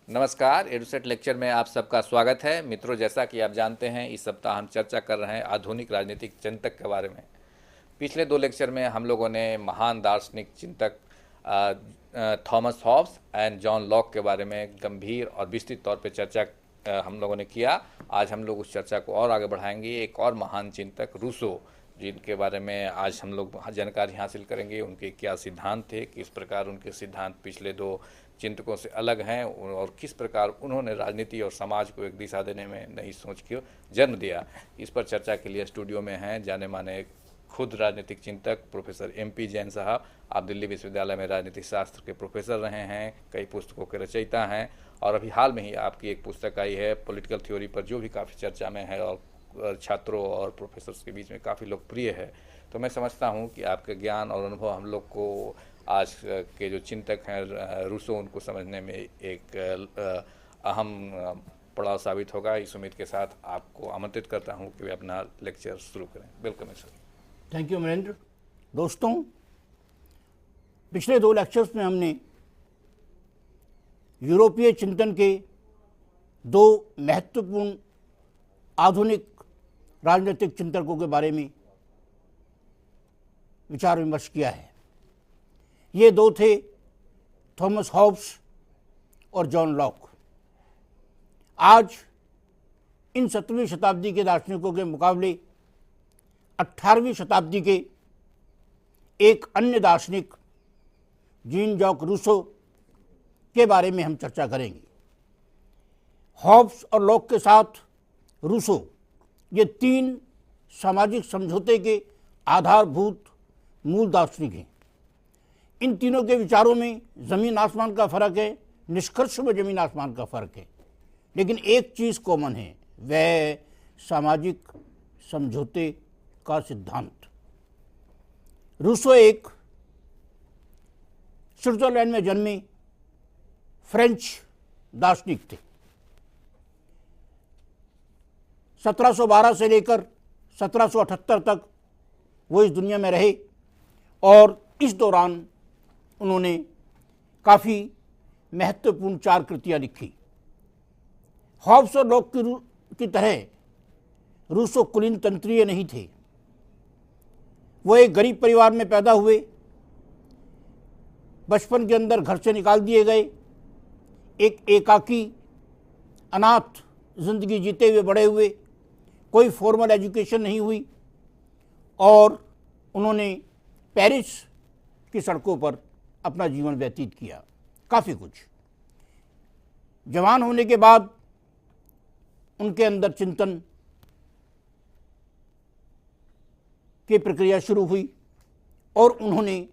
नमस्कार, EDUSAT lecture में आप सबका स्वागत है। मित्रों, जैसा कि आप जानते हैं, इस सप्ताह हम चर्चा कर रहे हैं आधुनिक राजनीतिक चिंतक के बारे में। पिछले दो लेक्चर में हम लोगों ने महान दार्शनिक चिंतक Thomas Hobbes and John Locke के बारे में गंभीर और विस्तृत तौर पर चर्चा हम लोगों ने किया। आज हम लोग उस चर्चा को और आगे बढ़ाएंगे। एक और महान चिंतक रूसो, जिनके बारे में आज हम लोग जानकारी हासिल करेंगे। उनके क्या सिद्धांत थे, किस प्रकार उनके सिद्धांत पिछले दो चिंतकों से अलग हैं और किस प्रकार उन्होंने राजनीति और समाज को एक दिशा देने में नई सोच को जन्म दिया। इस पर चर्चा के लिए स्टूडियो में हैं जाने माने खुद राजनीतिक चिंतक प्रोफेसर MP जैन साहब। आप दिल्ली विश्वविद्यालय में राजनीतिक शास्त्र के प्रोफेसर रहे हैं, कई पुस्तकों के रचयिता हैं और अभी हाल में ही आपकी एक पुस्तक आई है पॉलिटिकल थ्योरी पर, जो भी काफ़ी चर्चा में है और छात्रों और प्रोफेसर्स के बीच में काफ़ी लोकप्रिय है। तो मैं समझता हूं कि आपके ज्ञान और अनुभव हम लोग को आज के जो चिंतक हैं रूसो, उनको समझने में एक अहम पड़ाव साबित होगा। इस उम्मीद के साथ आपको आमंत्रित करता हूं कि वे अपना लेक्चर शुरू करें। Welcome sir. Thank you Amarendra. दोस्तों, पिछले दो लेक्चर्स में हमने यूरोपीय चिंतन के दो महत्वपूर्ण आधुनिक राजनीतिक चिंतकों के बारे में विचार विमर्श किया है। ये दो थे थॉमस हॉब्स और जॉन लॉक। आज इन 17वीं शताब्दी के दार्शनिकों के मुकाबले 18वीं शताब्दी के एक अन्य दार्शनिक जीन जॉक रूसो के बारे में हम चर्चा करेंगे। हॉब्स और लॉक के साथ रूसो, ये तीन सामाजिक समझौते के आधारभूत मूल दार्शनिक हैं। इन तीनों के विचारों में ज़मीन आसमान का फ़र्क है, निष्कर्ष में ज़मीन आसमान का फ़र्क है, लेकिन एक चीज़ कॉमन है, वह सामाजिक समझौते का सिद्धांत। रूसो एक स्विट्जरलैंड में जन्मे फ्रेंच दार्शनिक थे। 1712 से लेकर 1778 तक वो इस दुनिया में रहे और इस दौरान उन्होंने काफ़ी महत्वपूर्ण 4 कृतियाँ लिखी। हॉब्स और लॉक की तरह रूसो कुलीन तंत्रीय नहीं थे। वो एक गरीब परिवार में पैदा हुए, बचपन के अंदर घर से निकाल दिए गए, एक एकाकी अनाथ जिंदगी जीते हुए बड़े हुए, कोई फॉर्मल एजुकेशन नहीं हुई और उन्होंने पेरिस की सड़कों पर अपना जीवन व्यतीत किया। काफ़ी कुछ। जवान होने के बाद उनके अंदर चिंतन की प्रक्रिया शुरू हुई और उन्होंने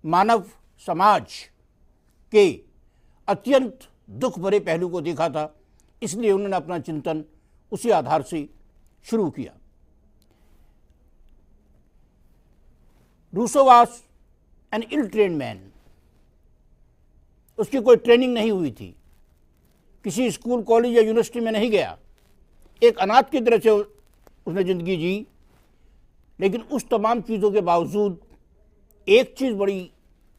मानव समाज के अत्यंत दुख भरे पहलू को देखा था, इसलिए उन्होंने अपना चिंतन उसी आधार से शुरू किया। Rousseau was an ill trained man. उसकी कोई ट्रेनिंग नहीं हुई थी, किसी स्कूल कॉलेज या यूनिवर्सिटी में नहीं गया, एक अनाथ की तरह से उसने ज़िंदगी जी। लेकिन उस तमाम चीज़ों के बावजूद एक चीज़ बड़ी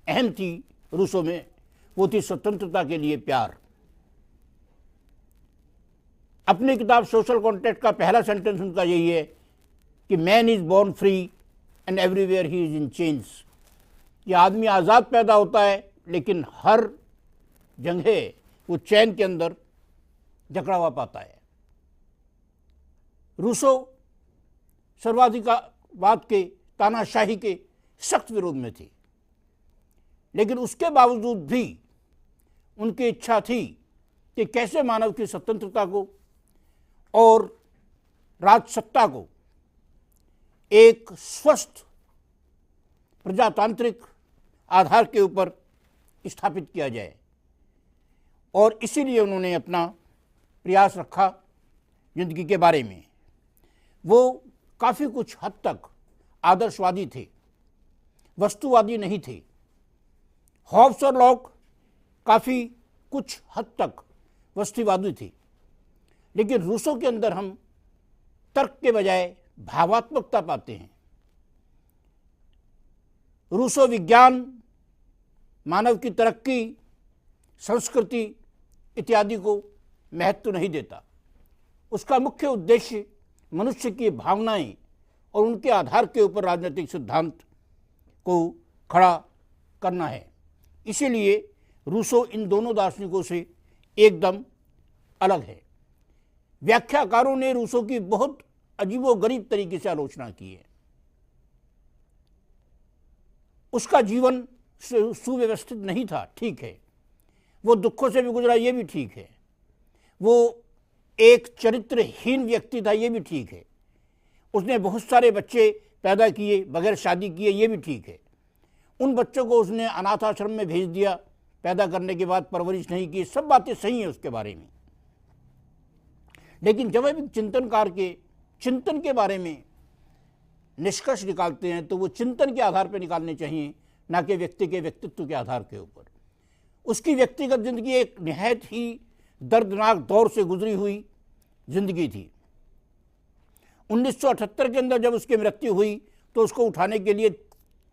अहम थी रूसो में, वो थी स्वतंत्रता के लिए प्यार। अपनी किताब सोशल कॉन्ट्रैक्ट का पहला सेंटेंस उनका यही है कि man is born free and everywhere he is in chains. ये आदमी आज़ाद पैदा होता है लेकिन हर जगह वो चैन के अंदर जकड़ा हुआ पाता है। रूसो सर्वाधिकारवाद के, तानाशाही के सख्त विरोध में थी, लेकिन उसके बावजूद भी उनकी इच्छा थी कि कैसे मानव की स्वतंत्रता को और राजसत्ता को एक स्वस्थ प्रजातांत्रिक आधार के ऊपर स्थापित किया जाए। और इसीलिए उन्होंने अपना प्रयास रखा जिंदगी के बारे में। वो काफ़ी कुछ हद तक आदर्शवादी थे, वस्तुवादी नहीं थे। हॉब्स और लॉक काफ़ी कुछ हद तक वस्तुवादी थे, लेकिन रूसो के अंदर हम तर्क के बजाय भावात्मकता पाते हैं। रूसो विज्ञान, मानव की तरक्की, संस्कृति इत्यादि को महत्व नहीं देता। उसका मुख्य उद्देश्य मनुष्य की भावनाएं और उनके आधार के ऊपर राजनीतिक सिद्धांत को खड़ा करना है। इसीलिए रूसो इन दोनों दार्शनिकों से एकदम अलग है। व्याख्याकारों ने रूसो की बहुत अजीबोगरीब तरीके से आलोचना की है। उसका जीवन सुव्यवस्थित नहीं था, ठीक है। वो दुखों से भी गुजरा, ये भी ठीक है। वो एक चरित्रहीन व्यक्ति था, ये भी ठीक है। उसने बहुत सारे बच्चे पैदा किए बगैर शादी किए, ये भी ठीक है। उन बच्चों को उसने अनाथ आश्रम में भेज दिया, पैदा करने के बाद परवरिश नहीं की, सब बातें सही हैं उसके बारे में। लेकिन जब हम चिंतनकार के चिंतन के बारे में निष्कर्ष निकालते हैं तो वो चिंतन के आधार पर निकालने चाहिए, ना कि व्यक्ति के व्यक्तित्व के आधार के ऊपर। उसकी व्यक्तिगत जिंदगी एक निहायत ही दर्दनाक दौर से गुजरी हुई जिंदगी थी। 1978 के अंदर जब उसकी मृत्यु हुई तो उसको उठाने के लिए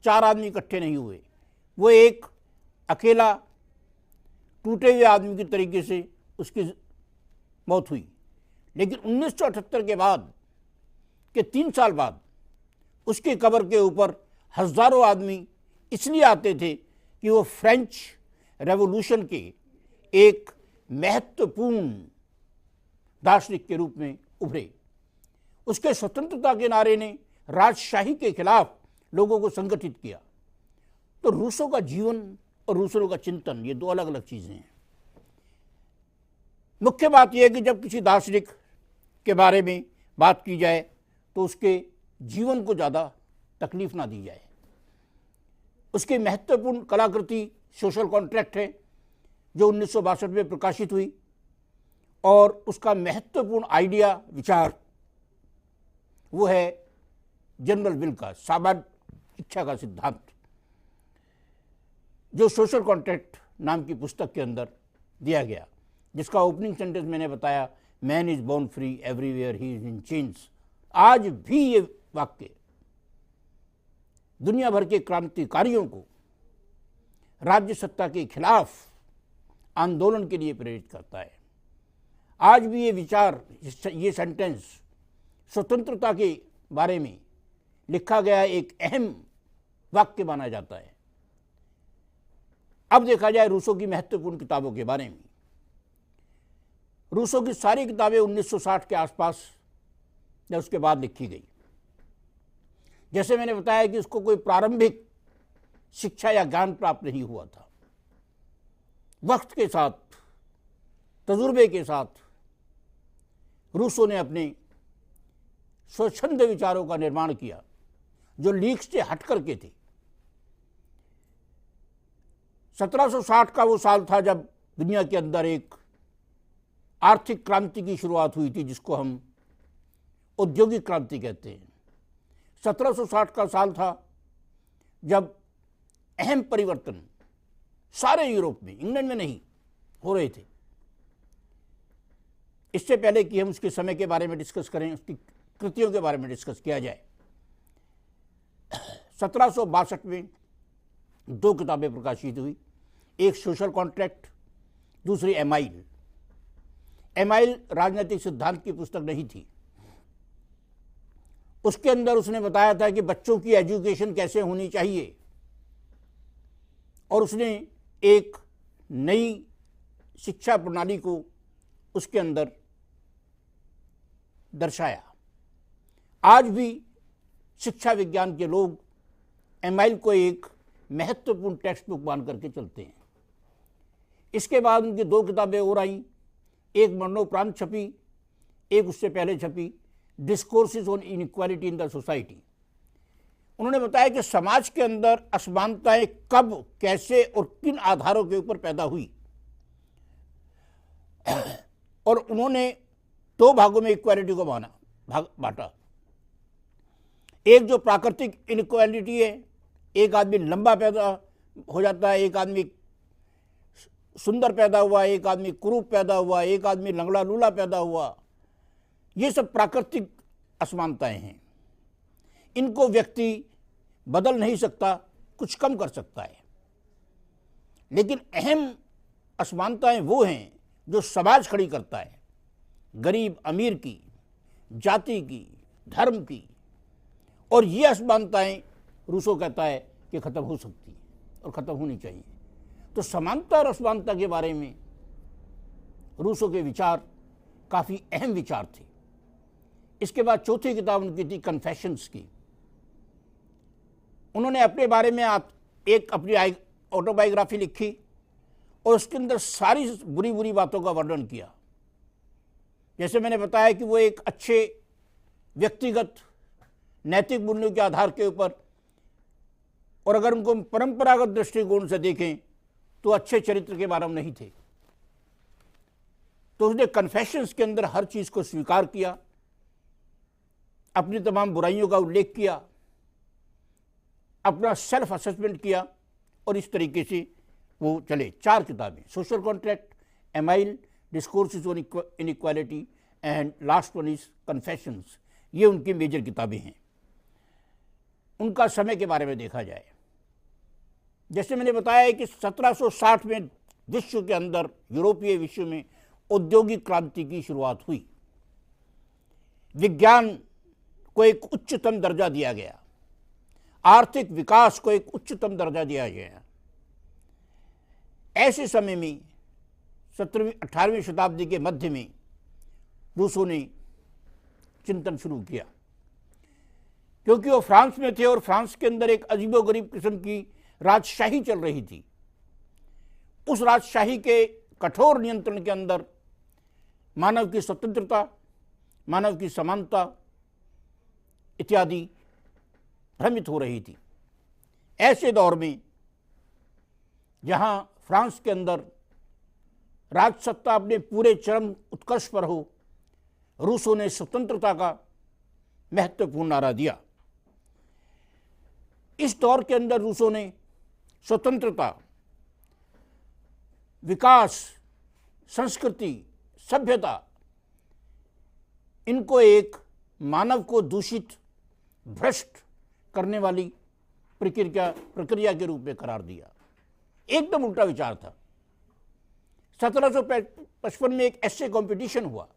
4 आदमी इकट्ठे नहीं हुए। वो एक अकेला टूटे हुए आदमी की तरीके से उसकी मौत हुई। लेकिन 1978 के बाद के 3 साल बाद उसकी कब्र के ऊपर हजारों आदमी इसलिए आते थे कि वो फ्रेंच रेवोल्यूशन के एक महत्वपूर्ण दार्शनिक के रूप में उभरे। उसके स्वतंत्रता के नारे ने राजशाही के खिलाफ लोगों को संगठित किया। तो रूसो का जीवन और रूसो का चिंतन, ये 2 अलग अलग चीजें हैं। मुख्य बात यह है कि जब किसी दार्शनिक के बारे में बात की जाए तो उसके जीवन को ज़्यादा तकलीफ ना दी जाए। उसकी महत्वपूर्ण कलाकृति सोशल कॉन्ट्रैक्ट है, जो 1962 में प्रकाशित हुई, और उसका महत्वपूर्ण आइडिया, विचार, वो है जनरल विल का, सामान्य इच्छा का सिद्धांत, जो सोशल कॉन्ट्रैक्ट नाम की पुस्तक के अंदर दिया गया, जिसका ओपनिंग सेंटेंस मैंने बताया, man is born free everywhere he is in chains. आज भी ये वाक्य दुनिया भर के क्रांतिकारियों को राज्य सत्ता के खिलाफ आंदोलन के लिए प्रेरित करता है। आज भी ये विचार, ये सेंटेंस स्वतंत्रता के बारे में लिखा गया एक अहम वाक्य माना जाता है। अब देखा जाए रूसो की महत्वपूर्ण किताबों के बारे में। रूसो की सारी किताबें 1960 के आसपास या उसके बाद लिखी गई। जैसे मैंने बताया कि उसको कोई प्रारंभिक शिक्षा या ज्ञान प्राप्त नहीं हुआ था। वक्त के साथ, तजुर्बे के साथ रूसो ने अपने स्वच्छंद विचारों का निर्माण किया, जो लीक से हट करके थे। 1760 का वो साल था जब दुनिया के अंदर एक आर्थिक क्रांति की शुरुआत हुई थी, जिसको हम औद्योगिक क्रांति कहते हैं। 1760 का साल था जब अहम परिवर्तन सारे यूरोप में, इंग्लैंड में नहीं, हो रहे थे। इससे पहले कि हम उसके समय के बारे में डिस्कस करें, उसकी कृतियों के बारे में डिस्कस किया जाए, 1762 में 2 किताबें प्रकाशित हुई। एक सोशल कॉन्ट्रैक्ट, दूसरी एमाइल। एमाइल राजनीतिक सिद्धांत की पुस्तक नहीं थी। उसके अंदर उसने बताया था कि बच्चों की एजुकेशन कैसे होनी चाहिए, और उसने एक नई शिक्षा प्रणाली को उसके अंदर दर्शाया। आज भी शिक्षा विज्ञान के लोग एमाइल को एक महत्वपूर्ण टेक्स्ट बुक मान करके चलते हैं। इसके बाद उनकी 2 किताबें और आई, एक मरणोपरांत छपी, एक उससे पहले छपी, discourses on inequality in the society. उन्होंने बताया कि समाज के अंदर असमानताएं कब, कैसे और किन आधारों के ऊपर पैदा हुई। और उन्होंने दो भागों में इक्वालिटी को बांटा। एक जो प्राकृतिक इनइक्वालिटी है, एक आदमी लंबा पैदा हो जाता है, एक आदमी सुंदर पैदा हुआ, एक आदमी कुरूप पैदा हुआ, एक आदमी लंगड़ा लूला पैदा हुआ, ये सब प्राकृतिक असमानताएं हैं। इनको व्यक्ति बदल नहीं सकता, कुछ कम कर सकता है। लेकिन अहम असमानताएं वो हैं जो समाज खड़ी करता है, गरीब अमीर की, जाति की, धर्म की। और ये असमानताएं रूसो कहता है कि खत्म हो सकती है और खत्म होनी चाहिए। तो समानता और असमानता के बारे में रूसो के विचार काफ़ी अहम विचार थे। इसके बाद चौथी किताब उनकी थी कन्फेशंस की। उन्होंने अपने बारे में एक अपनी ऑटोबायोग्राफी लिखी और उसके अंदर सारी बुरी बुरी बातों का वर्णन किया। जैसे मैंने बताया कि वो एक अच्छे व्यक्तिगत नैतिक मूल्यों के आधार के ऊपर, और अगर उनको परंपरागत दृष्टिकोण से देखें तो अच्छे चरित्र के बारे में नहीं थे। तो उसने कन्फेशंस के अंदर हर चीज़ को स्वीकार किया, अपनी तमाम बुराइयों का उल्लेख किया, अपना सेल्फ असेसमेंट किया, और इस तरीके से वो चले। 4 किताबें, social contract, amyl, discourses on inequality and last one is confessions. ये उनकी मेजर किताबें हैं। उनका समय के बारे में देखा जाए, जैसे मैंने बताया कि 1760 में विश्व के अंदर, यूरोपीय विश्व में औद्योगिक क्रांति की शुरुआत हुई। विज्ञान को एक उच्चतम दर्जा दिया गया, आर्थिक विकास को एक उच्चतम दर्जा दिया गया। ऐसे समय में 17वीं-18वीं शताब्दी के मध्य में रूसो ने चिंतन शुरू किया, क्योंकि वो फ्रांस में थे और फ्रांस के अंदर एक अजीबोगरीब किस्म की राजशाही चल रही थी। उस राजशाही के कठोर नियंत्रण के अंदर मानव की स्वतंत्रता, मानव की समानता इत्यादि भ्रमित हो रही थी। ऐसे दौर में जहां फ्रांस के अंदर राजसत्ता अपने पूरे चरम उत्कर्ष पर हो, रूसों ने स्वतंत्रता का महत्वपूर्ण नारा दिया। इस दौर के अंदर रूसों ने स्वतंत्रता, विकास, संस्कृति, सभ्यता, इनको एक मानव को दूषित, भ्रष्ट करने वाली प्रक्रिया के रूप में करार दिया। एकदम उल्टा विचार था। 1755 में एक एस्से कंपटीशन हुआ।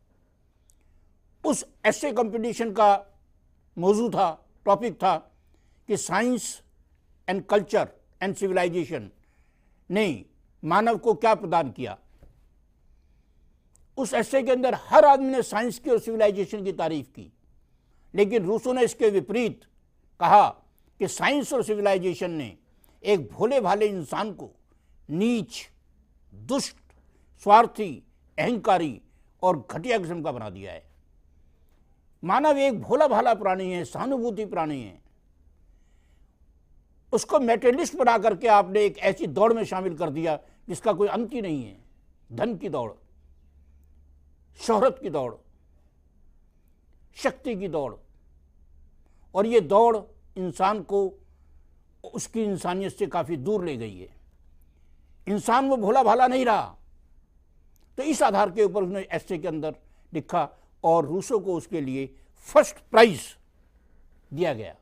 उस एस्से कंपटीशन का मौजू था, टॉपिक था कि science and culture and civilisation ने मानव को क्या प्रदान किया। उस एस्से के अंदर हर आदमी ने साइंस की और सिविलाइजेशन की तारीफ की, लेकिन रूसों ने इसके विपरीत कहा कि साइंस और सिविलाइजेशन ने एक भोले भाले इंसान को नीच, दुष्ट, स्वार्थी, अहंकारी और घटिया किस्म का बना दिया है। मानव एक भोला भाला प्राणी है, सहानुभूति प्राणी है। उसको मेटेरियलिस्ट बना करके आपने एक ऐसी दौड़ में शामिल कर दिया जिसका कोई अंत ही नहीं है। धन की दौड़, शोहरत की दौड़, शक्ति की दौड़, और ये दौड़ इंसान को उसकी इंसानियत से काफ़ी दूर ले गई है। इंसान वो भोला भाला नहीं रहा। तो इस आधार के ऊपर उसने एस्से के अंदर लिखा और रूसो को उसके लिए फर्स्ट प्राइज दिया गया।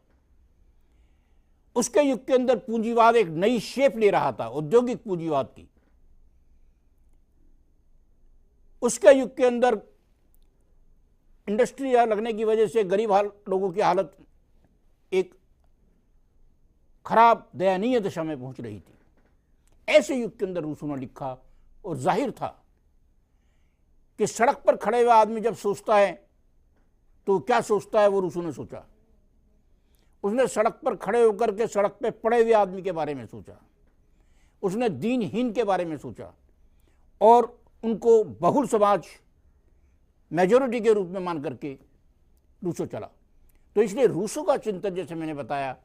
उसके युग के अंदर पूंजीवाद एक नई शेप ले रहा था, औद्योगिक पूंजीवाद की। उसके युग के अंदर इंडस्ट्री लगने की वजह से गरीब लोगों की हालत एक खराब, दयनीय दशा में पहुंच रही थी। ऐसे युग के अंदर रूसो ने लिखा, और जाहिर था कि सड़क पर खड़े हुए आदमी जब सोचता है तो क्या सोचता है, वो रूसो ने सोचा। उसने सड़क पर खड़े होकर के सड़क पे पड़े हुए आदमी के बारे में सोचा, उसने दीनहीन के बारे में सोचा, और उनको बहुल समाज, मेजोरिटी के रूप में मान करके रूसो चला। तो इसलिए रूसो का चिंतन, जैसे मैंने बताया,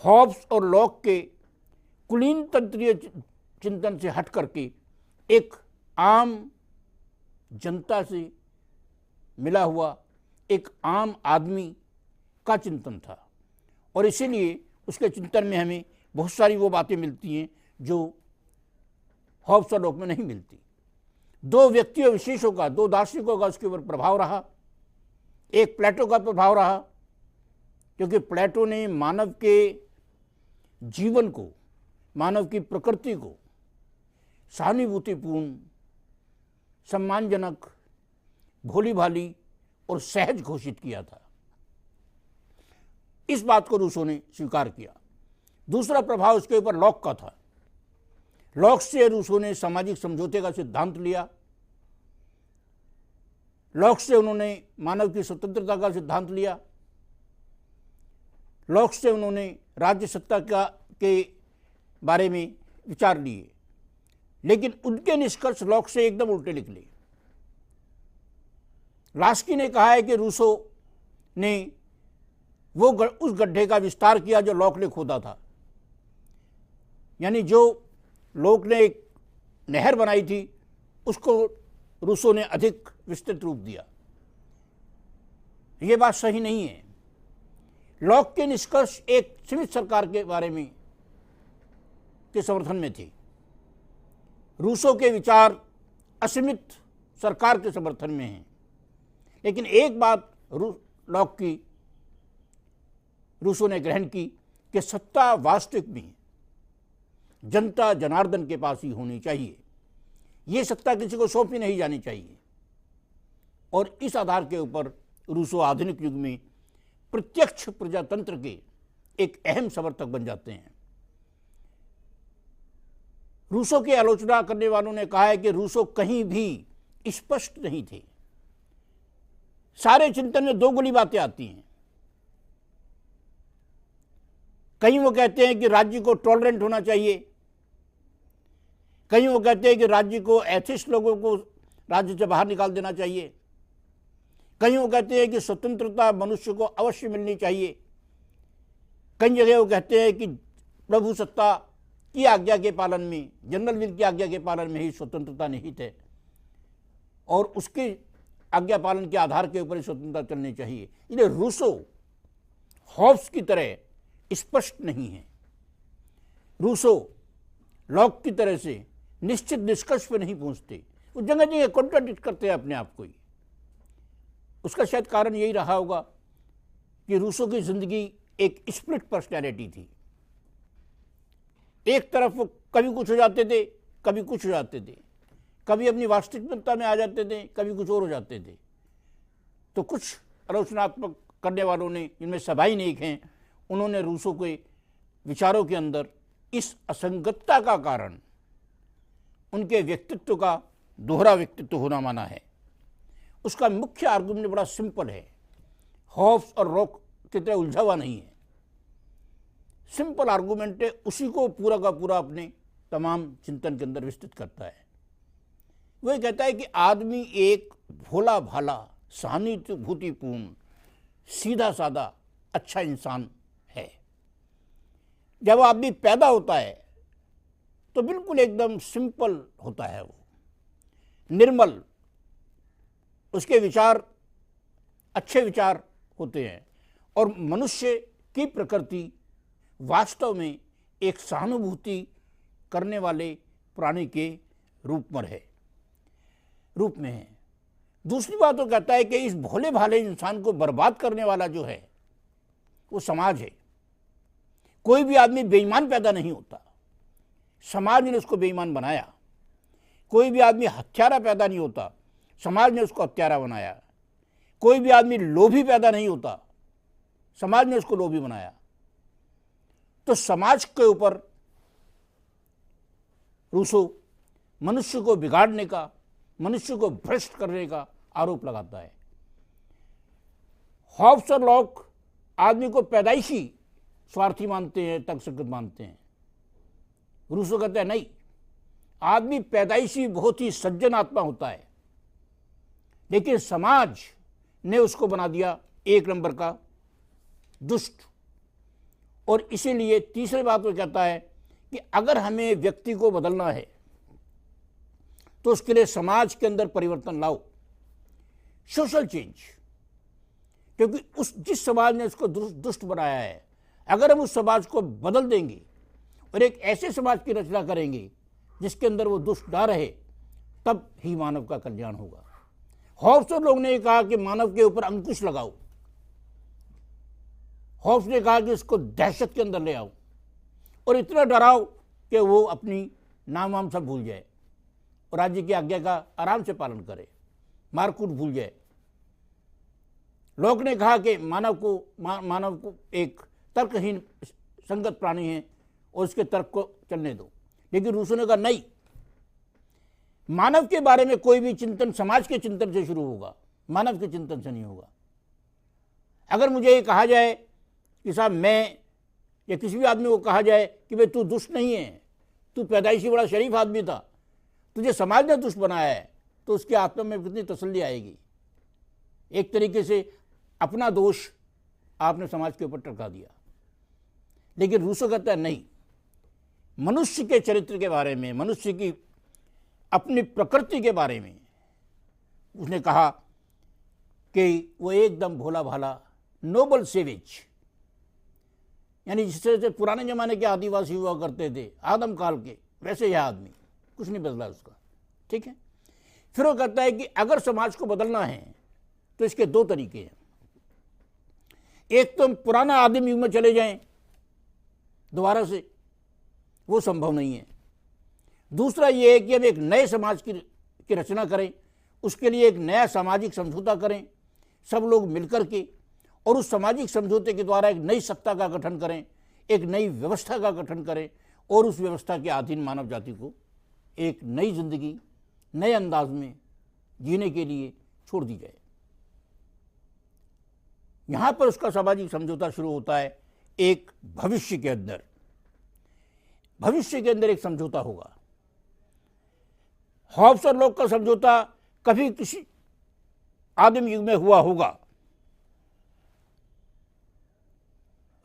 हॉब्स और लॉक के कुलीन तंत्रीय चिंतन से हट करके एक आम जनता से मिला हुआ एक आम आदमी का चिंतन था, और इसीलिए उसके चिंतन में हमें बहुत सारी वो बातें मिलती हैं जो हॉब्स और लॉक में नहीं मिलती। दो व्यक्तियों विशेषों का, दो दार्शनिकों का उसके ऊपर प्रभाव रहा। एक प्लेटो का प्रभाव रहा, क्योंकि प्लेटो ने मानव के जीवन को, मानव की प्रकृति को सहानुभूतिपूर्ण, सम्मानजनक, भोली भाली और सहज घोषित किया था। इस बात को रूसो ने स्वीकार किया। दूसरा प्रभाव उसके ऊपर लॉक का था। लॉक से रूसो ने सामाजिक समझौते का सिद्धांत लिया। लॉक से उन्होंने मानव की स्वतंत्रता का सिद्धांत लिया। लॉक से उन्होंने राज्य सत्ता के बारे में विचार लिए, लेकिन उनके निष्कर्ष लॉक से एकदम उल्टे निकले। लास्की ने कहा है कि रूसो ने उस गड्ढे का विस्तार किया जो लॉक ने खोदा था, यानी जो लॉक ने एक नहर बनाई थी उसको रूसो ने अधिक विस्तृत रूप दिया। यह बात सही नहीं है। लॉक के निष्कर्ष एक सीमित सरकार के बारे में के समर्थन में थे। रूसो के विचार असीमित सरकार के समर्थन में हैं। लेकिन एक बात लॉक की रूसो ने ग्रहण की कि सत्ता वास्तविक में जनता जनार्दन के पास ही होनी चाहिए। ये सत्ता किसी को सौंपी नहीं जानी चाहिए। और इस आधार के ऊपर रूसो आधुनिक युग में प्रत्यक्ष प्रजातंत्र के एक अहम समर्थक बन जाते हैं। रूसो की आलोचना करने वालों ने कहा है कि रूसो कहीं भी स्पष्ट नहीं थे। सारे चिंतन में दो गोली बातें आती हैं। कहीं वो कहते हैं कि राज्य को टॉलरेंट होना चाहिए, कहीं वो कहते हैं कि राज्य को एथिस्ट लोगों को राज्य से बाहर निकाल देना चाहिए, कहीं वो कहते हैं कि स्वतंत्रता मनुष्य को अवश्य मिलनी चाहिए, कई जगह वो कहते हैं कि प्रभु सत्ता की आज्ञा के पालन में, जनरल विल की आज्ञा के पालन में ही स्वतंत्रता निहित है और उसके आज्ञा पालन के आधार के ऊपर ही स्वतंत्रता चलनी चाहिए। इसलिए रूसो हॉब्स की तरह स्पष्ट नहीं है। रूसो लॉक की तरह से निश्चित निष्कर्ष पर नहीं पहुंचते। वो जगह जगह कॉन्ट्राडिक्ट करते हैं अपने आप को ही। उसका शायद कारण यही रहा होगा कि रूसो की जिंदगी एक स्प्लिट पर्सनैलिटी थी। एक तरफ वो कभी कुछ हो जाते थे, कभी कुछ हो जाते थे, कभी अपनी वास्तविकता में आ जाते थे, कभी कुछ और हो जाते थे। तो कुछ आलोचनात्मक करने वालों ने, इनमें सभाई नेक हैं, उन्होंने रूसो के विचारों के अंदर इस असंगतता का कारण उनके व्यक्तित्व का दोहरा व्यक्तित्व होना माना है। उसका मुख्य आर्गुमेंट बड़ा सिंपल है, हॉब्स और लॉक की तरह उलझा हुआ नहीं है। सिंपल आर्गुमेंट है, उसी को पूरा का पूरा अपने तमाम चिंतन के अंदर विस्तृत करता है। वह कहता है कि आदमी एक भोला भाला, सहानुभूतिपूर्ण, सीधा साधा अच्छा इंसान है। जब आदमी पैदा होता है तो बिल्कुल एकदम सिंपल होता है, वो निर्मल, उसके विचार अच्छे विचार होते हैं और मनुष्य की प्रकृति वास्तव में एक सहानुभूति करने वाले प्राणी के रूप में है। दूसरी बात वो कहता है कि इस भोले भाले इंसान को बर्बाद करने वाला जो है वो समाज है। कोई भी आदमी बेईमान पैदा नहीं होता, समाज ने उसको बेईमान बनाया। कोई भी आदमी हत्यारा पैदा नहीं होता, समाज ने उसको हत्यारा बनाया। कोई भी आदमी लोभी पैदा नहीं होता, समाज ने उसको लोभी बनाया। तो समाज के ऊपर रूसो मनुष्य को बिगाड़ने का, मनुष्य को भ्रष्ट करने का आरोप लगाता है। हॉब्स और लॉक आदमी को पैदाइशी स्वार्थी मानते हैं, तर्कसंगत मानते हैं। रूसो कहते हैं नहीं, आदमी पैदाइशी बहुत ही सज्जन आत्मा होता है, लेकिन समाज ने उसको बना दिया एक नंबर का दुष्ट। और इसीलिए तीसरी बात वो कहता है कि अगर हमें व्यक्ति को बदलना है तो उसके लिए समाज के अंदर परिवर्तन लाओ। सोशल चेंज, क्योंकि उस जिस समाज ने उसको दुष्ट बनाया है, अगर हम उस समाज को बदल देंगे और एक ऐसे समाज की रचना करेंगे जिसके अंदर वो दुष्ट ना रहे, तब ही मानव का कल्याण होगा। हॉब्स और लोग ने कहा कि मानव के ऊपर अंकुश लगाओ। हॉब्स ने कहा कि इसको दहशत के अंदर ले आओ और इतना डराओ कि वो अपनी नाम वाम सब भूल जाए और राज्य की आज्ञा का आराम से पालन करे, मारकूट भूल जाए। लोग ने कहा कि मानव को एक तर्कहीन संगत प्राणी है और उसके तर्क को चलने दो। लेकिन रूसों ने कहा नहीं, मानव के बारे में कोई भी चिंतन समाज के चिंतन से शुरू होगा, मानव के चिंतन से नहीं होगा। अगर मुझे ये कहा जाए कि साहब मैं, या किसी भी आदमी को कहा जाए कि भाई तू दुष्ट नहीं है, तू पैदाइशी बड़ा शरीफ आदमी था, तुझे समाज ने दुष्ट बनाया है, तो उसके आत्मा में कितनी तसल्ली आएगी। एक तरीके से अपना दोष आपने समाज के ऊपर टरका दिया। लेकिन रूसो कहता है नहीं, मनुष्य के चरित्र के बारे में, मनुष्य की अपनी प्रकृति के बारे में उसने कहा कि वो एकदम भोला भाला नोबल सेवेज, यानी जिस तरह से पुराने जमाने के आदिवासी हुआ करते थे आदम काल के, वैसे यह आदमी, कुछ नहीं बदला उसका। ठीक है। फिर वो कहता है कि अगर समाज को बदलना है तो इसके दो तरीके हैं। एक तो हम पुराना आदिम युग में चले जाएं दोबारा से, वो संभव नहीं है। दूसरा ये है कि हम एक नए समाज की रचना करें, उसके लिए एक नया सामाजिक समझौता करें सब लोग मिलकर के, और उस सामाजिक समझौते के द्वारा एक नई सत्ता का गठन करें, एक नई व्यवस्था का गठन करें, और उस व्यवस्था के अधीन मानव जाति को एक नई जिंदगी नए अंदाज में जीने के लिए छोड़ दी जाए। यहां पर उसका सामाजिक समझौता शुरू होता है। एक भविष्य के अंदर एक समझौता होगा। हॉब्स और लोग का समझौता कभी किसी आदिम युग में हुआ होगा।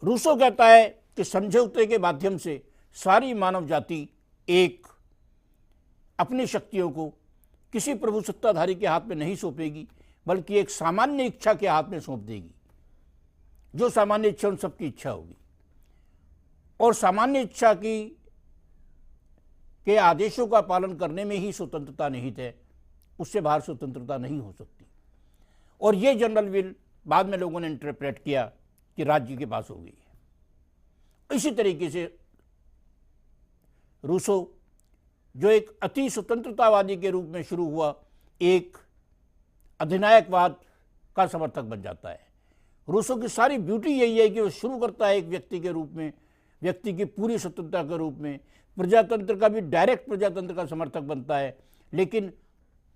रूसो कहता है कि समझौते के माध्यम से सारी मानव जाति एक अपनी शक्तियों को किसी प्रभु सत्ताधारी के हाथ में नहीं सौंपेगी, बल्कि एक सामान्य इच्छा के हाथ में सौंप देगी। जो सामान्य इच्छा उन सबकी इच्छा होगी, और सामान्य इच्छा के आदेशों का पालन करने में ही स्वतंत्रता निहित है, उससे बाहर स्वतंत्रता नहीं हो सकती। और ये जनरल विल बाद में लोगों ने इंटरप्रेट किया कि राज्य के पास हो गई है। इसी तरीके से रूसो, जो एक अति स्वतंत्रतावादी के रूप में शुरू हुआ, एक अधिनायकवाद का समर्थक बन जाता है। रूसो की सारी ब्यूटी यही है कि वो शुरू करता है एक व्यक्ति के रूप में, व्यक्ति की पूरी स्वतंत्रता के रूप में, प्रजातंत्र का भी डायरेक्ट प्रजातंत्र का समर्थक बनता है। लेकिन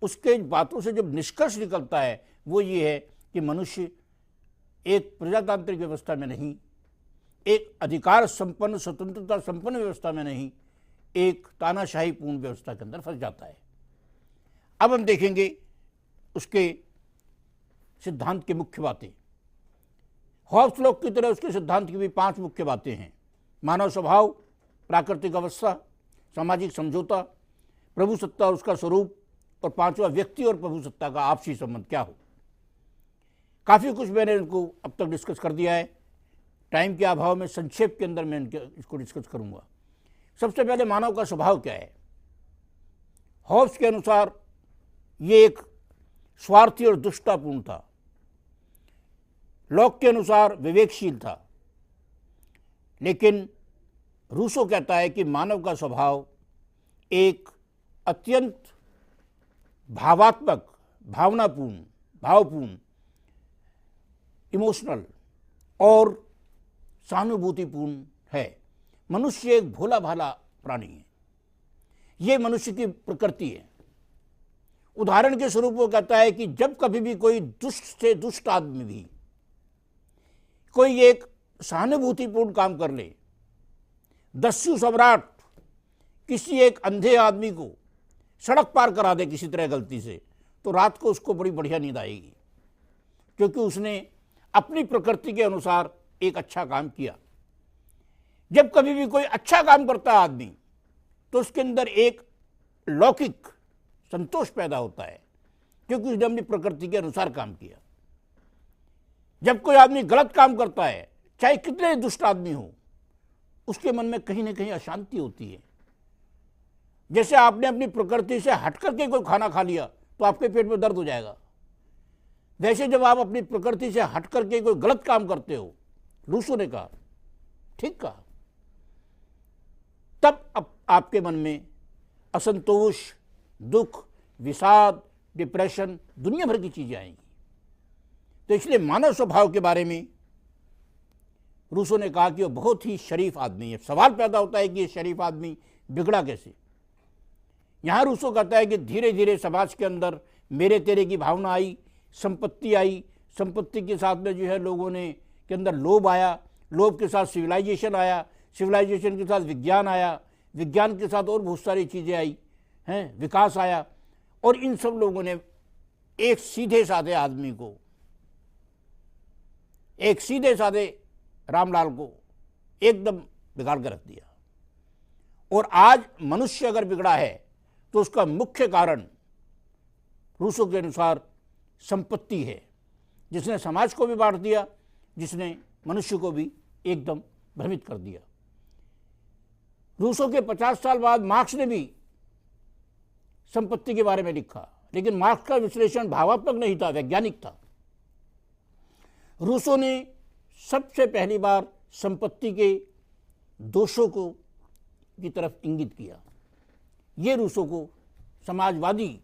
उसके बातों से जब निष्कर्ष निकलता है वो ये है कि मनुष्य एक प्रजातांत्रिक व्यवस्था में नहीं, एक अधिकार संपन्न स्वतंत्रता संपन्न व्यवस्था में नहीं, एक तानाशाही पूर्ण व्यवस्था के अंदर फंस जाता है। अब हम देखेंगे उसके सिद्धांत की मुख्य बातें। हॉब्स लोग की तरह उसके सिद्धांत की भी 5 मुख्य बातें हैं। मानव स्वभाव, प्राकृतिक अवस्था, सामाजिक समझौता, प्रभु सत्ता और उसका स्वरूप, और 5वां व्यक्ति और प्रभु सत्ता का आपसी संबंध क्या हो। काफ़ी कुछ मैंने इनको अब तक डिस्कस कर दिया है। टाइम के अभाव में संक्षेप के अंदर मैं इसको डिस्कस करूंगा। सबसे पहले मानव का स्वभाव क्या है। हॉब्स के अनुसार ये एक स्वार्थी और दुष्टतापूर्ण था। लॉक के अनुसार विवेकशील था। लेकिन रूसो कहता है कि मानव का स्वभाव एक अत्यंत भावात्मक, भावपूर्ण, इमोशनल और सहानुभूतिपूर्ण है। मनुष्य एक भोला भाला प्राणी है। ये मनुष्य की प्रकृति है। उदाहरण के स्वरूप वो कहता है कि जब कभी भी कोई दुष्ट से दुष्ट आदमी भी कोई एक सहानुभूतिपूर्ण काम कर ले, दस्यु सम्राट किसी एक अंधे आदमी को सड़क पार करा दे किसी तरह गलती से, तो रात को उसको बड़ी बढ़िया नींद आएगी, क्योंकि उसने अपनी प्रकृति के अनुसार एक अच्छा काम किया। जब कभी भी कोई अच्छा काम करता है आदमी, तो उसके अंदर एक लौकिक संतोष पैदा होता है, क्योंकि उसने अपनी प्रकृति के अनुसार काम किया। जब कोई आदमी गलत काम करता है, चाहे कितने दुष्ट आदमी हो, उसके मन में कहीं ना कहीं अशांति होती है। जैसे आपने अपनी प्रकृति से हट करके कोई खाना खा लिया तो आपके पेट में दर्द हो जाएगा, वैसे जब आप अपनी प्रकृति से हट करके कोई गलत काम करते हो, रूसो ने कहा, ठीक कहा, तब आपके मन में असंतोष, दुख, विषाद, डिप्रेशन, दुनिया भर की चीजें आएंगी। तो इसलिए मानव स्वभाव के बारे में रूसो ने कहा कि वो बहुत ही शरीफ आदमी है। सवाल पैदा होता है कि ये शरीफ आदमी बिगड़ा कैसे। यहां रूसो कहता है कि धीरे धीरे समाज के अंदर मेरे तेरे की भावना आई, संपत्ति आई, संपत्ति के साथ में जो है लोगों ने के अंदर लोभ आया, लोभ के साथ सिविलाइजेशन आया, सिविलाइजेशन के साथ विज्ञान आया, विज्ञान के साथ और बहुत सारी चीज़ें आई हैं, विकास आया। और इन सब लोगों ने एक सीधे साधे आदमी को, एक सीधे साधे रामलाल को एकदम बिगाड़ कर रख दिया। और आज मनुष्य अगर बिगड़ा है तो उसका मुख्य कारण रूसो के अनुसार संपत्ति है, जिसने समाज को भी बांट दिया, जिसने मनुष्य को भी एकदम भ्रमित कर दिया। रूसो के 50 साल बाद मार्क्स ने भी संपत्ति के बारे में लिखा, लेकिन मार्क्स का विश्लेषण भावात्मक नहीं था, वैज्ञानिक था। रूसो ने सबसे पहली बार संपत्ति के दोषों को की तरफ इंगित किया। ये रूसो को समाजवादी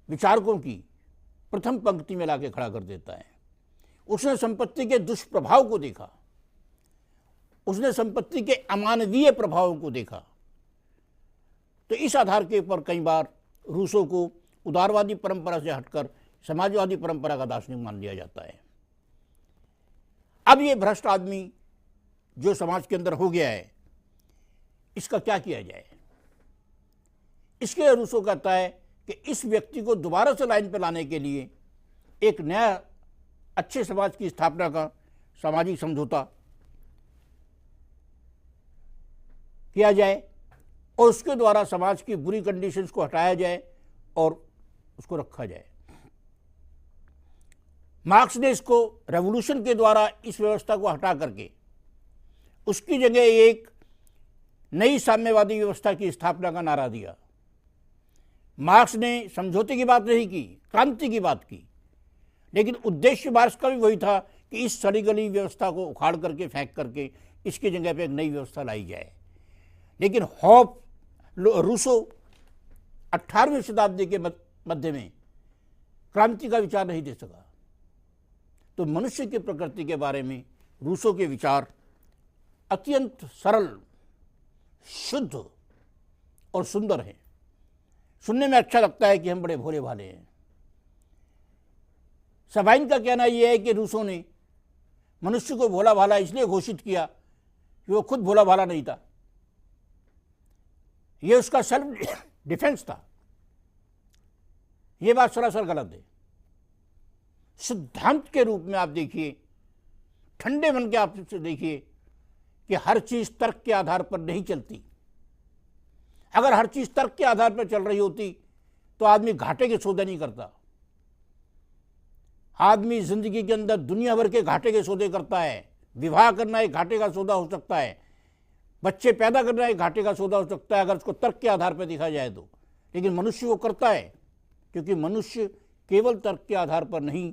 विचारकों की प्रथम पंक्ति में लाके खड़ा कर देता है। उसने संपत्ति के दुष्प्रभाव को देखा, उसने संपत्ति के अमानवीय प्रभावों को देखा। तो इस आधार के ऊपर कई बार रूसो को उदारवादी परंपरा से हटकर समाजवादी परंपरा का दार्शनिक मान लिया जाता है। अब ये भ्रष्ट आदमी जो समाज के अंदर हो गया है, इसका क्या किया जाए। इसके लिए रूसो कहता है कि इस व्यक्ति को दोबारा से लाइन पर लाने के लिए एक नया अच्छे समाज की स्थापना का सामाजिक समझौता किया जाए और उसके द्वारा समाज की बुरी कंडीशंस को हटाया जाए और उसको रखा जाए। मार्क्स ने इसको रेवोल्यूशन के द्वारा इस व्यवस्था को हटा करके उसकी जगह एक नई साम्यवादी व्यवस्था की स्थापना का नारा दिया। मार्क्स ने समझौते की बात नहीं की, क्रांति की बात की, लेकिन उद्देश्य मार्क्स का भी वही था कि इस सड़ी गली व्यवस्था को उखाड़ करके फेंक करके इसकी जगह पे एक नई व्यवस्था लाई जाए। लेकिन रूसो 18वीं शताब्दी के मध्य में क्रांति का विचार नहीं दे सका। तो मनुष्य की प्रकृति के बारे में रूसो के विचार अत्यंत सरल, शुद्ध और सुंदर है। सुनने में अच्छा लगता है कि हम बड़े भोले भाले हैं। सबाइन का कहना यह है कि रूसो ने मनुष्य को भोला भाला इसलिए घोषित किया कि वो खुद भोला भाला नहीं था, ये उसका सेल्फ डिफेंस था। ये बात सरासर गलत है। सिद्धांत के रूप में आप देखिए, ठंडे मन के आप से देखिए कि हर चीज तर्क के आधार पर नहीं चलती। अगर हर चीज तर्क के आधार पर चल रही होती तो आदमी घाटे के सौदे नहीं करता। आदमी जिंदगी के अंदर दुनिया भर के घाटे के सौदे करता है। विवाह करना एक घाटे का सौदा हो सकता है, बच्चे पैदा करना एक घाटे का सौदा हो सकता है अगर उसको तर्क के आधार पर देखा जाए तो। लेकिन मनुष्य वो करता है, क्योंकि मनुष्य केवल तर्क के आधार पर नहीं,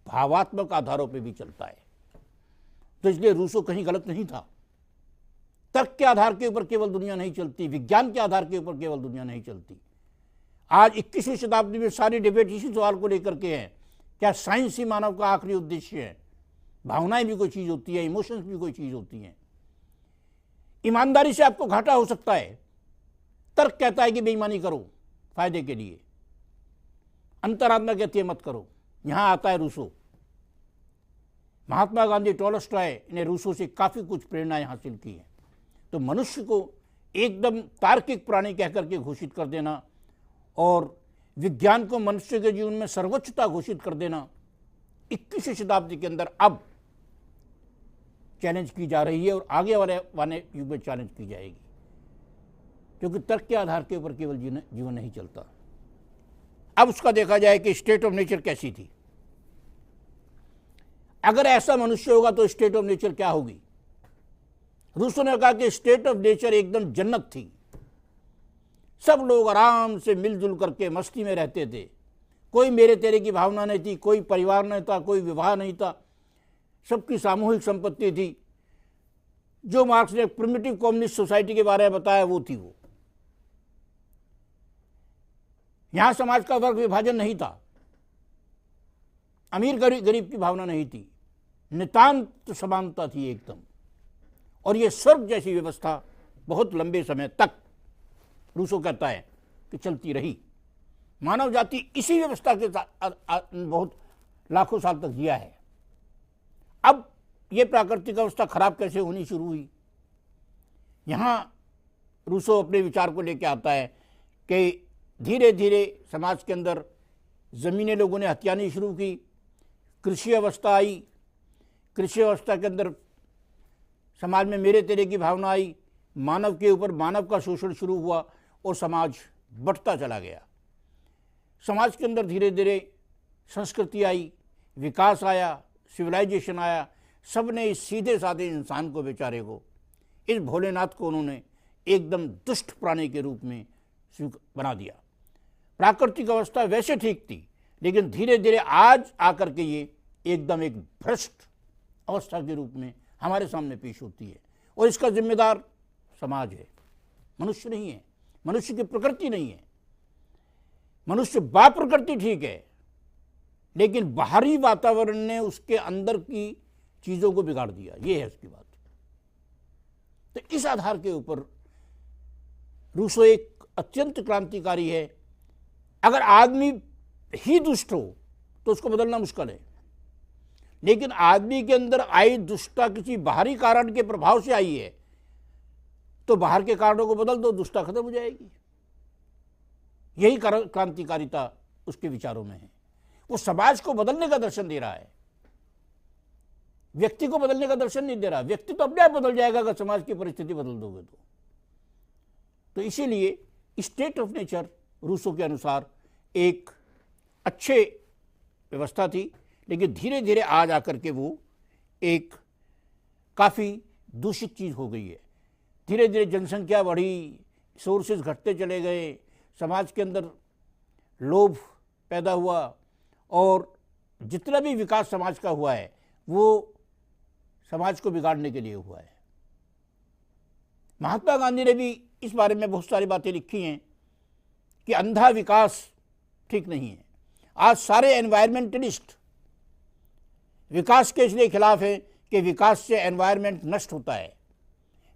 भावात्मक आधारों पर भी चलता है। तो इसलिए रूसो कहीं गलत नहीं था। तर्क के आधार के ऊपर केवल दुनिया नहीं चलती, विज्ञान के आधार के ऊपर केवल दुनिया नहीं चलती। आज 21वीं शताब्दी में सारी डिबेट इसी सवाल को लेकर के है, क्या साइंस ही मानव का आखिरी उद्देश्य है? भावनाएं भी कोई चीज होती है, इमोशंस भी कोई चीज होती हैं। ईमानदारी से आपको घाटा हो सकता है, तर्क कहता है कि बेईमानी करो फायदे के लिए, अंतरात्मा कहती है मत करो। यहां आता है रूसो। महात्मा गांधी, टॉलस्टॉय, इन्हें रूसो से काफी कुछ प्रेरणाएं हासिल की है। तो मनुष्य को एकदम तार्किक प्राणी कहकर के घोषित कर देना और विज्ञान को मनुष्य के जीवन में सर्वोच्चता घोषित कर देना 21वीं शताब्दी के अंदर अब चैलेंज की जा रही है और आगे वाले युग में चैलेंज की जाएगी, क्योंकि तर्क के आधार के ऊपर केवल जीवन नहीं चलता। अब उसका देखा जाए कि स्टेट ऑफ नेचर कैसी थी। अगर ऐसा मनुष्य होगा तो स्टेट ऑफ नेचर क्या होगी? रूसो ने कहा कि स्टेट ऑफ नेचर एकदम जन्नत थी, सब लोग आराम से मिलजुल करके मस्ती में रहते थे, कोई मेरे तेरे की भावना नहीं थी, कोई परिवार नहीं था, कोई विवाह नहीं था, सबकी सामूहिक संपत्ति थी। जो मार्क्स ने प्रिमिटिव कम्युनिस्ट सोसाइटी के बारे में बताया वो थी वो। यहां समाज का वर्ग विभाजन नहीं था, अमीर गरीब की भावना नहीं थी, नितांत समानता थी एकदम। और ये स्वर्ग जैसी व्यवस्था बहुत लंबे समय तक, रूसो कहता है, कि चलती रही। मानव जाति इसी व्यवस्था के साथ बहुत लाखों साल तक जिया है। अब ये प्राकृतिक अवस्था खराब कैसे होनी शुरू हुई? यहां रूसो अपने विचार को लेकर आता है कि धीरे धीरे समाज के अंदर ज़मीनें लोगों ने हथियानी शुरू की, कृषि अवस्था आई, कृषि अवस्था के अंदर समाज में मेरे तेरे की भावना आई, मानव के ऊपर मानव का शोषण शुरू हुआ और समाज बढ़ता चला गया। समाज के अंदर धीरे धीरे संस्कृति आई, विकास आया, सिविलाइजेशन आया। सब ने इस सीधे साधे इंसान को, बेचारे को, इस भोलेनाथ को उन्होंने एकदम दुष्ट प्राणी के रूप में बना दिया। प्राकृतिक अवस्था वैसे ठीक थी, लेकिन धीरे धीरे आज आकर के ये एकदम एक भ्रष्ट अवस्था के रूप में हमारे सामने पेश होती है। और इसका जिम्मेदार समाज है, मनुष्य नहीं है, मनुष्य की प्रकृति नहीं है। मनुष्य प्रकृति ठीक है, लेकिन बाहरी वातावरण ने उसके अंदर की चीजों को बिगाड़ दिया। ये है उसकी बात। तो इस आधार के ऊपर रूसो एक अत्यंत क्रांतिकारी है। अगर आदमी ही दुष्ट हो तो उसको बदलना मुश्किल है, लेकिन आदमी के अंदर आई दुष्टता किसी बाहरी कारण के प्रभाव से आई है तो बाहर के कारणों को बदल दो, दुष्टता खत्म हो जाएगी। यही क्रांतिकारिता उसके विचारों में है। वो समाज को बदलने का दर्शन दे रहा है, व्यक्ति को बदलने का दर्शन नहीं दे रहा। व्यक्ति तो अपने आप बदल जाएगा अगर समाज की परिस्थिति बदल दोगे तो इसीलिए स्टेट ऑफ नेचर रूसो के अनुसार एक अच्छे व्यवस्था थी, लेकिन धीरे धीरे आज आकर के वो एक काफ़ी दूषित चीज़ हो गई है। धीरे धीरे जनसंख्या बढ़ी, सोर्सेज घटते चले गए, समाज के अंदर लोभ पैदा हुआ और जितना भी विकास समाज का हुआ है वो समाज को बिगाड़ने के लिए हुआ है। महात्मा गांधी ने भी इस बारे में बहुत सारी बातें लिखी हैं कि अंधा विकास ठीक नहीं है। आज सारे एनवायरमेंटलिस्ट विकास के इसलिए खिलाफ है कि विकास से एनवायरमेंट नष्ट होता है।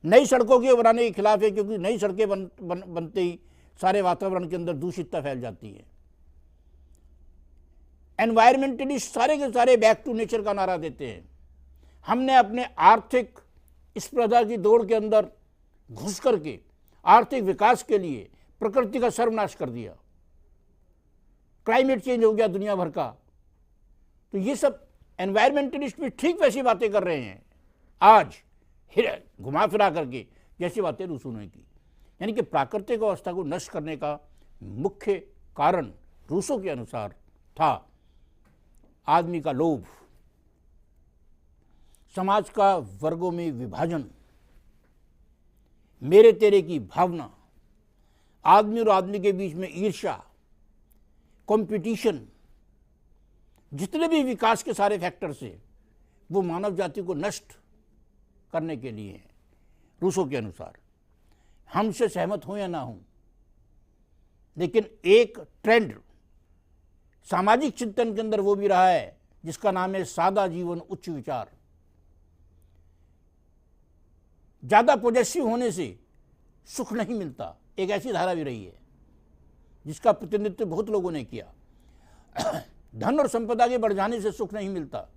नई सड़कों के बनाने के खिलाफ है, क्योंकि नई सड़कें बनते ही सारे वातावरण के अंदर दूषितता फैल जाती है। एनवायरमेंटलिस्ट सारे के सारे बैक टू नेचर का नारा देते हैं। हमने अपने आर्थिक स्पर्धा की दौड़ के अंदर घुस करके आर्थिक विकास के लिए प्रकृति का सर्वनाश कर दिया। क्लाइमेट चेंज हो गया दुनिया भर का। तो ये सब एनवायरमेंटलिस्ट भी ठीक वैसी बातें कर रहे हैं आज, घुमा फिरा करके, जैसी बातें रूसो ने की। यानी कि प्राकृतिक अवस्था को नष्ट करने का मुख्य कारण रूसो के अनुसार था आदमी का लोभ, समाज का वर्गों में विभाजन, मेरे तेरे की भावना, आदमी और आदमी के बीच में ईर्ष्या, कंपटीशन, जितने भी विकास के सारे फैक्टर्स हैं वो मानव जाति को नष्ट करने के लिए हैं रूसो के अनुसार। हमसे सहमत हो या ना हो, लेकिन एक ट्रेंड सामाजिक चिंतन के अंदर वो भी रहा है जिसका नाम है सादा जीवन उच्च विचार। ज्यादा पॉजिटिव होने से सुख नहीं मिलता, एक ऐसी धारा भी रही है जिसका प्रतिनिधित्व बहुत लोगों ने किया। धन और संपदा के बढ़ जाने से सुख नहीं मिलता।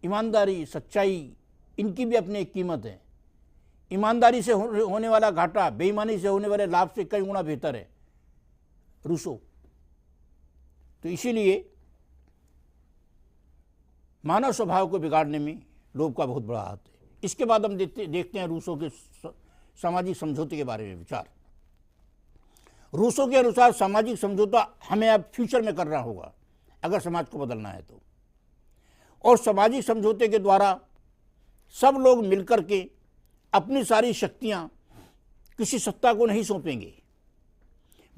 ईमानदारी, सच्चाई, इनकी भी अपनी एक कीमत है। ईमानदारी से होने वाला घाटा बेईमानी से होने वाले लाभ से कई गुना बेहतर है रूसो। तो इसीलिए मानव स्वभाव को बिगाड़ने में लोभ का बहुत बड़ा हाथ है। इसके बाद हम देखते हैं रूसो के सामाजिक समझौते के बारे में विचार। रूसों के अनुसार सामाजिक समझौता हमें अब फ्यूचर में करना होगा अगर समाज को बदलना है तो, और सामाजिक समझौते के द्वारा सब लोग मिलकर के अपनी सारी शक्तियां किसी सत्ता को नहीं सौंपेंगे,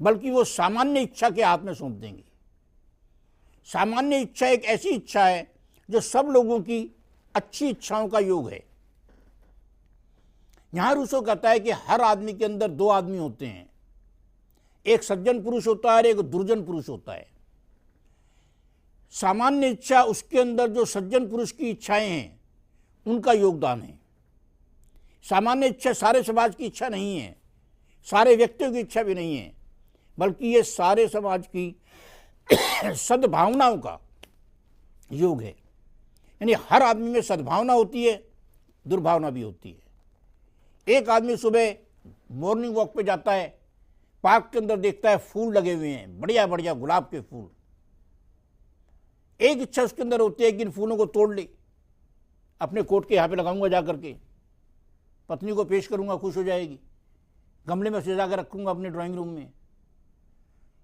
बल्कि वो सामान्य इच्छा के हाथ में सौंप देंगे। सामान्य इच्छा एक ऐसी इच्छा है जो सब लोगों की अच्छी इच्छाओं का योग है। यहां रूसो कहता है कि हर आदमी के अंदर दो आदमी होते हैं, एक सज्जन पुरुष होता है और एक दुर्जन पुरुष होता है। सामान्य इच्छा उसके अंदर जो सज्जन पुरुष की इच्छाएं हैं उनका योगदान है। सामान्य इच्छा सारे समाज की इच्छा नहीं है, सारे व्यक्तियों की इच्छा भी नहीं है, बल्कि ये सारे समाज की सद्भावनाओं का योग है। यानी हर आदमी में सद्भावना होती है, दुर्भावना भी होती है। एक आदमी सुबह मॉर्निंग वॉक पे जाता है, पार्क के अंदर देखता है फूल लगे हुए हैं, बढ़िया बढ़िया गुलाब के फूल। एक इच्छा उसके अंदर होती है कि इन फूलों को तोड़ ले, अपने कोट के यहाँ पे लगाऊंगा जा करके, पत्नी को पेश करूंगा, खुश हो जाएगी, गमले में सजा कर रखूंगा अपने ड्राइंग रूम में।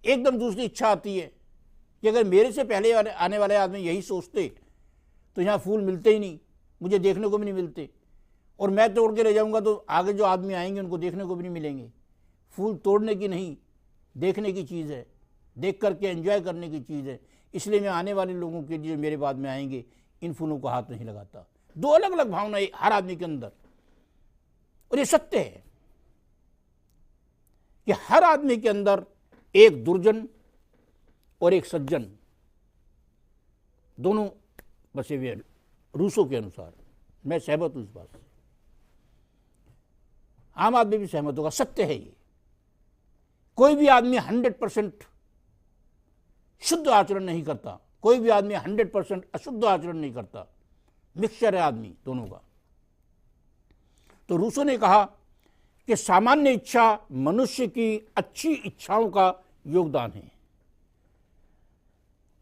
एकदम दूसरी इच्छा आती है कि अगर मेरे से पहले आने वाले आदमी यही सोचते तो यहाँ फूल मिलते ही नहीं, मुझे देखने को भी नहीं मिलते, और मैं तोड़ के ले जाऊंगा तो आगे जो आदमी आएंगे उनको देखने को भी नहीं मिलेंगे। फूल तोड़ने की नहीं, देखने की चीज़ है, देख करके एंजॉय करने की चीज़ है। इसलिए मैं आने वाले लोगों के लिए मेरे बाद में आएंगे इन फूलों को हाथ नहीं लगाता। दो अलग अलग भावनाएं हर आदमी के अंदर, और ये सत्य है कि हर आदमी के अंदर एक दुर्जन और एक सज्जन दोनों बसे हुए हैं रूसों के अनुसार। मैं सहमत हूं इस बात से, आम आदमी भी सहमत होगा, सत्य है ये। कोई भी आदमी 100% शुद्ध आचरण नहीं करता, कोई भी आदमी 100% अशुद्ध आचरण नहीं करता, मिक्सचर है आदमी दोनों का। तो रूसो ने कहा कि सामान्य इच्छा मनुष्य की अच्छी इच्छाओं का योगदान है,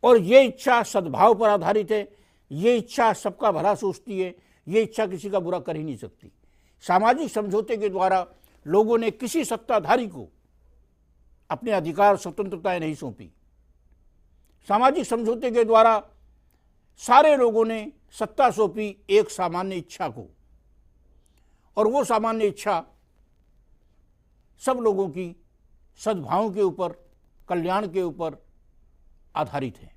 और ये इच्छा सद्भाव पर आधारित है। ये इच्छा सबका भला सोचती है, ये इच्छा किसी का बुरा कर ही नहीं सकती। सामाजिक समझौते के द्वारा लोगों ने किसी सत्ताधारी को अपने अधिकार स्वतंत्रताएं नहीं सौंपी। सामाजिक समझौते के द्वारा सारे लोगों ने सत्ता सौंपी एक सामान्य इच्छा को, और वो सामान्य इच्छा सब लोगों की सद्भाव के ऊपर, कल्याण के ऊपर आधारित है।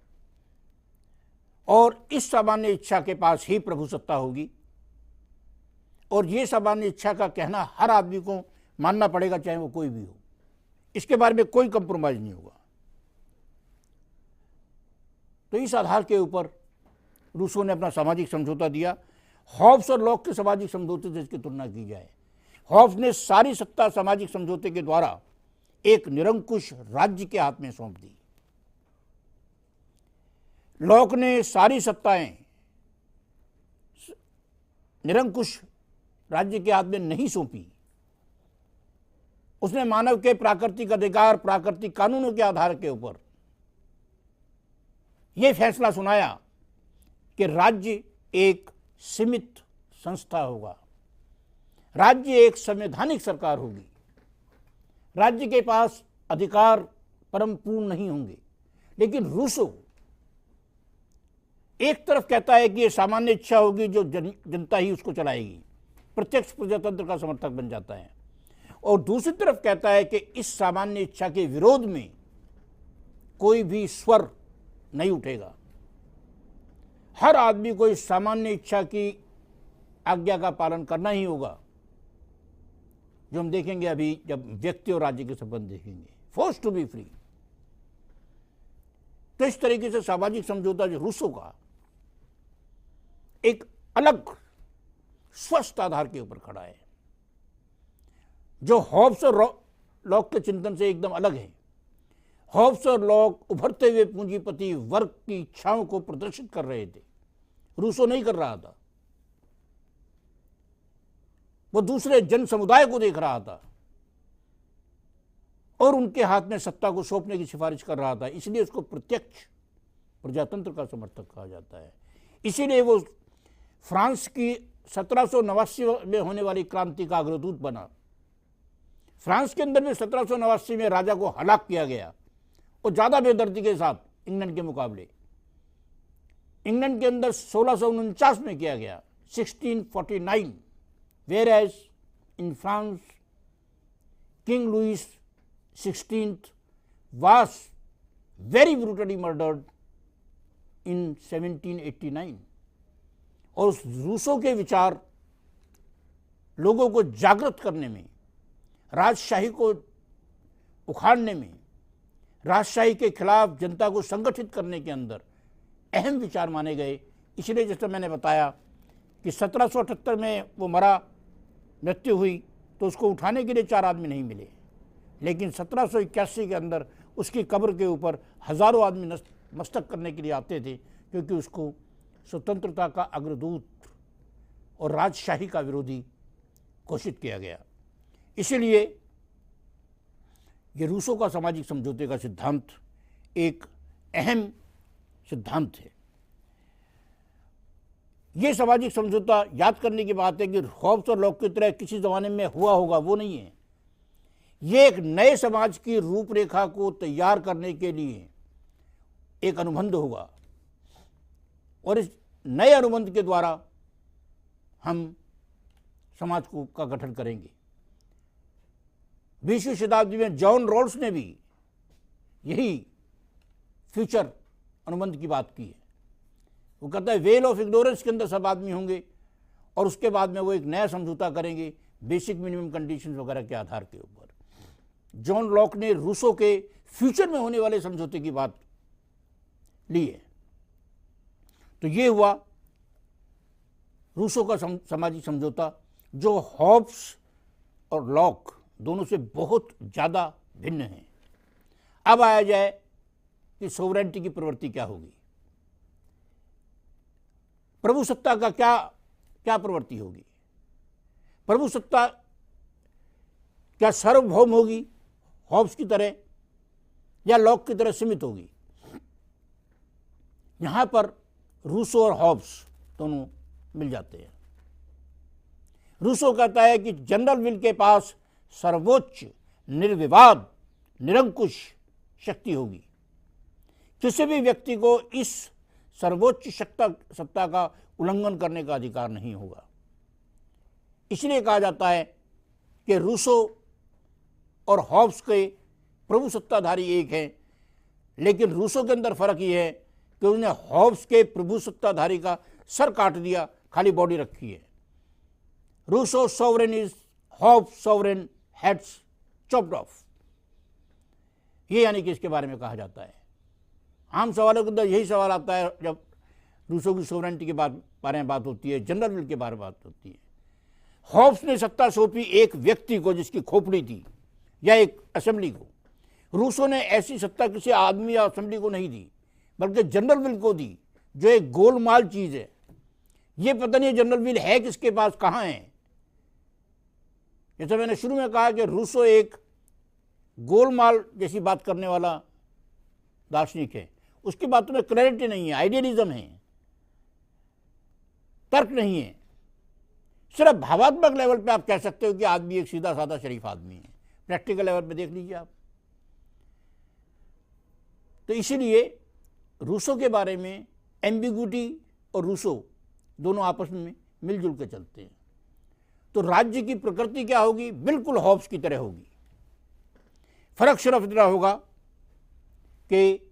और इस सामान्य इच्छा के पास ही प्रभु सत्ता होगी, और ये सामान्य इच्छा का कहना हर आदमी को मानना पड़ेगा, चाहे वो कोई भी हो। इसके बारे में कोई कंप्रोमाइज नहीं होगा। तो इस आधार के ऊपर रूसो ने अपना सामाजिक समझौता दिया। हॉब्स और लॉक के सामाजिक समझौते से इसकी तुलना की जाए, हॉब्स ने सारी सत्ता सामाजिक समझौते के द्वारा एक निरंकुश राज्य के हाथ में सौंप दी। लॉक ने सारी सत्ताएं निरंकुश राज्य के हाथ में नहीं सौंपी। उसने मानव के प्राकृतिक अधिकार, प्राकृतिक कानूनों के आधार के ऊपर यह फैसला सुनाया कि राज्य एक सीमित संस्था होगा, राज्य एक संवैधानिक सरकार होगी, राज्य के पास अधिकार परम पूर्ण नहीं होंगे। लेकिन रूसो एक तरफ कहता है कि यह सामान्य इच्छा होगी जो जनता ही उसको चलाएगी, प्रत्यक्ष प्रजातंत्र का समर्थक बन जाता है, और दूसरी तरफ कहता है कि इस सामान्य इच्छा के विरोध में कोई भी स्वर नहीं उठेगा। हर आदमी को इस सामान्य इच्छा की आज्ञा का पालन करना ही होगा, जो हम देखेंगे अभी जब व्यक्ति और राज्य के संबंध देखेंगे, फोर्स टू बी फ्री। तो इस तरीके से सामाजिक समझौता जो रूसो का एक अलग स्वस्थ आधार के ऊपर खड़ा है, जो हॉब्स और लॉक के चिंतन से एकदम अलग है। हॉब्स और लॉक उभरते हुए पूंजीपति वर्ग की इच्छाओं को प्रदर्शित कर रहे थे, रूसो नहीं कर रहा था। वो दूसरे जन समुदाय को देख रहा था और उनके हाथ में सत्ता को सौंपने की सिफारिश कर रहा था। इसलिए उसको प्रत्यक्ष प्रजातंत्र का समर्थक कहा जाता है। इसीलिए वो फ्रांस की 1789 में होने वाली क्रांति का अग्रदूत बना। फ्रांस के अंदर में 1789 में राजा को हलाक किया गया और ज़्यादा बेदर्दी के साथ इंग्लैंड के मुकाबले। इंग्लैंड के अंदर 1649 में किया गया, 1649, where as in France king Louis 16th was very brutally murdered in 1789। और उस रूसों के विचार लोगों को जागृत करने में, राजशाही को उखाड़ने में, राजशाही के खिलाफ जनता को संगठित करने के अंदर अहम विचार माने गए। इसलिए जैसे मैंने बताया कि 1778 में वो मरा, मृत्यु हुई, तो उसको उठाने के लिए 4 आदमी नहीं मिले, लेकिन 1781 के अंदर उसकी कब्र के ऊपर हजारों आदमी मस्तक करने के लिए आते थे, क्योंकि उसको स्वतंत्रता का अग्रदूत और राजशाही का विरोधी घोषित किया गया। इसीलिए ये रूसों का सामाजिक समझौते का सिद्धांत एक अहम सिद्धांत है। ये सामाजिक समझौता याद करने की बात है कि हॉब्स और लॉक की तरह किसी ज़माने में हुआ होगा, वो नहीं है। ये एक नए समाज की रूपरेखा को तैयार करने के लिए एक अनुबंध होगा, और इस नए अनुबंध के द्वारा हम समाज का गठन करेंगे। 20वीं शताब्दी में जॉन रॉल्स ने भी यही फ्यूचर अनुबंध की बात की है। वो कहता है वेल ऑफ इग्नोरेंस के अंदर सब आदमी होंगे, और उसके बाद में वो एक नया समझौता करेंगे बेसिक मिनिमम कंडीशंस वगैरह के आधार के ऊपर। जॉन लॉक ने रूसों के फ्यूचर में होने वाले समझौते की बात ली है। तो ये हुआ रूसों का सामाजिक समझौता, जो हॉब्स और लॉक दोनों से बहुत ज़्यादा भिन्न है। अब आया जाए कि सोवरेनिटी की प्रवृत्ति क्या होगी, प्रभुसत्ता का क्या प्रवृत्ति होगी। प्रभुसत्ता क्या सार्वभौम होगी हॉब्स की तरह, या लॉक की तरह सीमित होगी। यहां पर रूसो और हॉब्स दोनों मिल जाते हैं। रूसो कहता है कि जनरल विल के पास सर्वोच्च, निर्विवाद, निरंकुश शक्ति होगी। किसी भी व्यक्ति को इस सर्वोच्च सत्ता का उल्लंघन करने का अधिकार नहीं होगा। इसलिए कहा जाता है कि रूसो और हॉब्स के प्रभु सत्ताधारी एक हैं, लेकिन रूसो के अंदर फर्क ये है कि उसने हॉब्स के प्रभु सत्ताधारी का सर काट दिया, खाली बॉडी रखी है। Rousseau sovereign is, Hobbes sovereign heads chopped off. ये यानी कि इसके बारे में कहा जाता है। आम सवालों के अंदर यही सवाल आता है जब रूसो की सोवरेनिटी के बारे में बात होती है, जनरल विल के बारे में बात होती है। हॉब्स ने सत्ता सौंपी एक व्यक्ति को जिसकी खोपड़ी थी, या एक असेंबली को। रूसो ने ऐसी सत्ता किसी आदमी या असेंबली को नहीं दी, बल्कि जनरल विल को दी, जो एक गोलमाल चीज है। ये पता नहीं जनरल विल है किसके पास, कहाँ है। जैसे मैंने शुरू में कहा कि रूसो एक गोलमाल जैसी बात करने वाला दार्शनिक है। उसकी बातों में क्लैरिटी नहीं है, आइडियलिज्म है, तर्क नहीं है। सिर्फ भावात्मक लेवल पे आप कह सकते हो कि आदमी एक सीधा साधा शरीफ आदमी है। प्रैक्टिकल लेवल पे देख लीजिए आप। तो इसीलिए रूसो के बारे में एम्बिग्यूटी और रूसो दोनों आपस में मिलजुल के चलते हैं। तो राज्य की प्रकृति क्या होगी, बिल्कुल हॉब्स की तरह होगी। फर्क सिर्फ इतना होगा कि